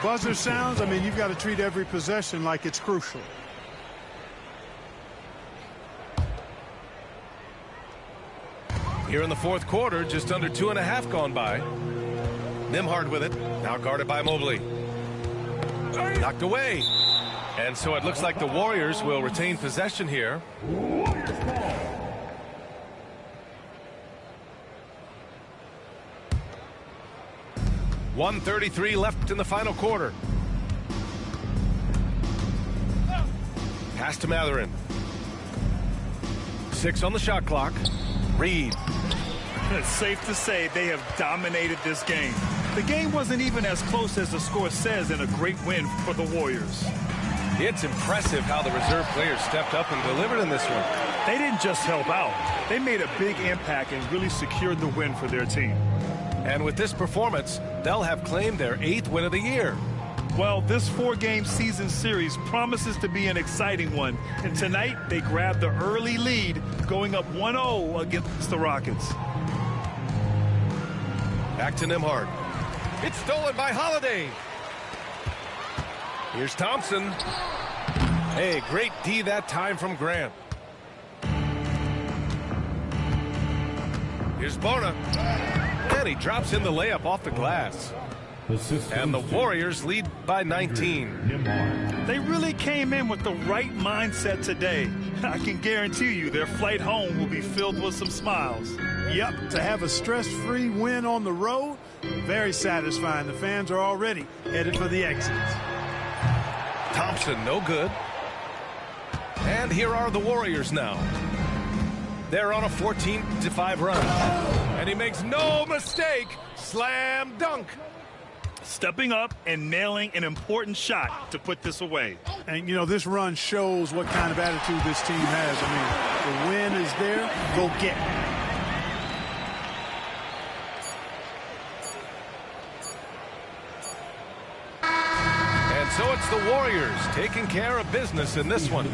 buzzer sounds, I mean, you've got to treat every possession like it's crucial. Here in the fourth quarter, just under 2.5 gone by. Nembhard with it, now guarded by Mobley. Knocked away. And so it looks like the Warriors will retain possession here. 1:33 left in the final quarter. Pass to Mathurin. 6 on the shot clock. Reed. It's safe to say they have dominated this game. The game wasn't even as close as the score says in a great win for the Warriors. It's impressive how the reserve players stepped up and delivered in this one. They didn't just help out. They made a big impact and really secured the win for their team. And with this performance, they'll have claimed their 8th win of the year. Well, this 4-game season series promises to be an exciting one. And tonight, they grabbed the early lead, going up 1-0 against the Rockets. Back to Nembhard. It's stolen by Holiday. Here's Thompson. Hey, great D that time from Grant. Here's Bona. And he drops in the layup off the glass. And the Warriors lead by 19. They really came in with the right mindset today. I can guarantee you their flight home will be filled with some smiles. Yep, to have a stress-free win on the road, very satisfying. The fans are already headed for the exits. Thompson, no good. And here are the Warriors now. They're on a 14-5 run. And he makes no mistake. Slam dunk. Stepping up and nailing an important shot to put this away. And, you know, this run shows what kind of attitude this team has. I mean, the win is there. Go get it. And so it's the Warriors taking care of business in this one.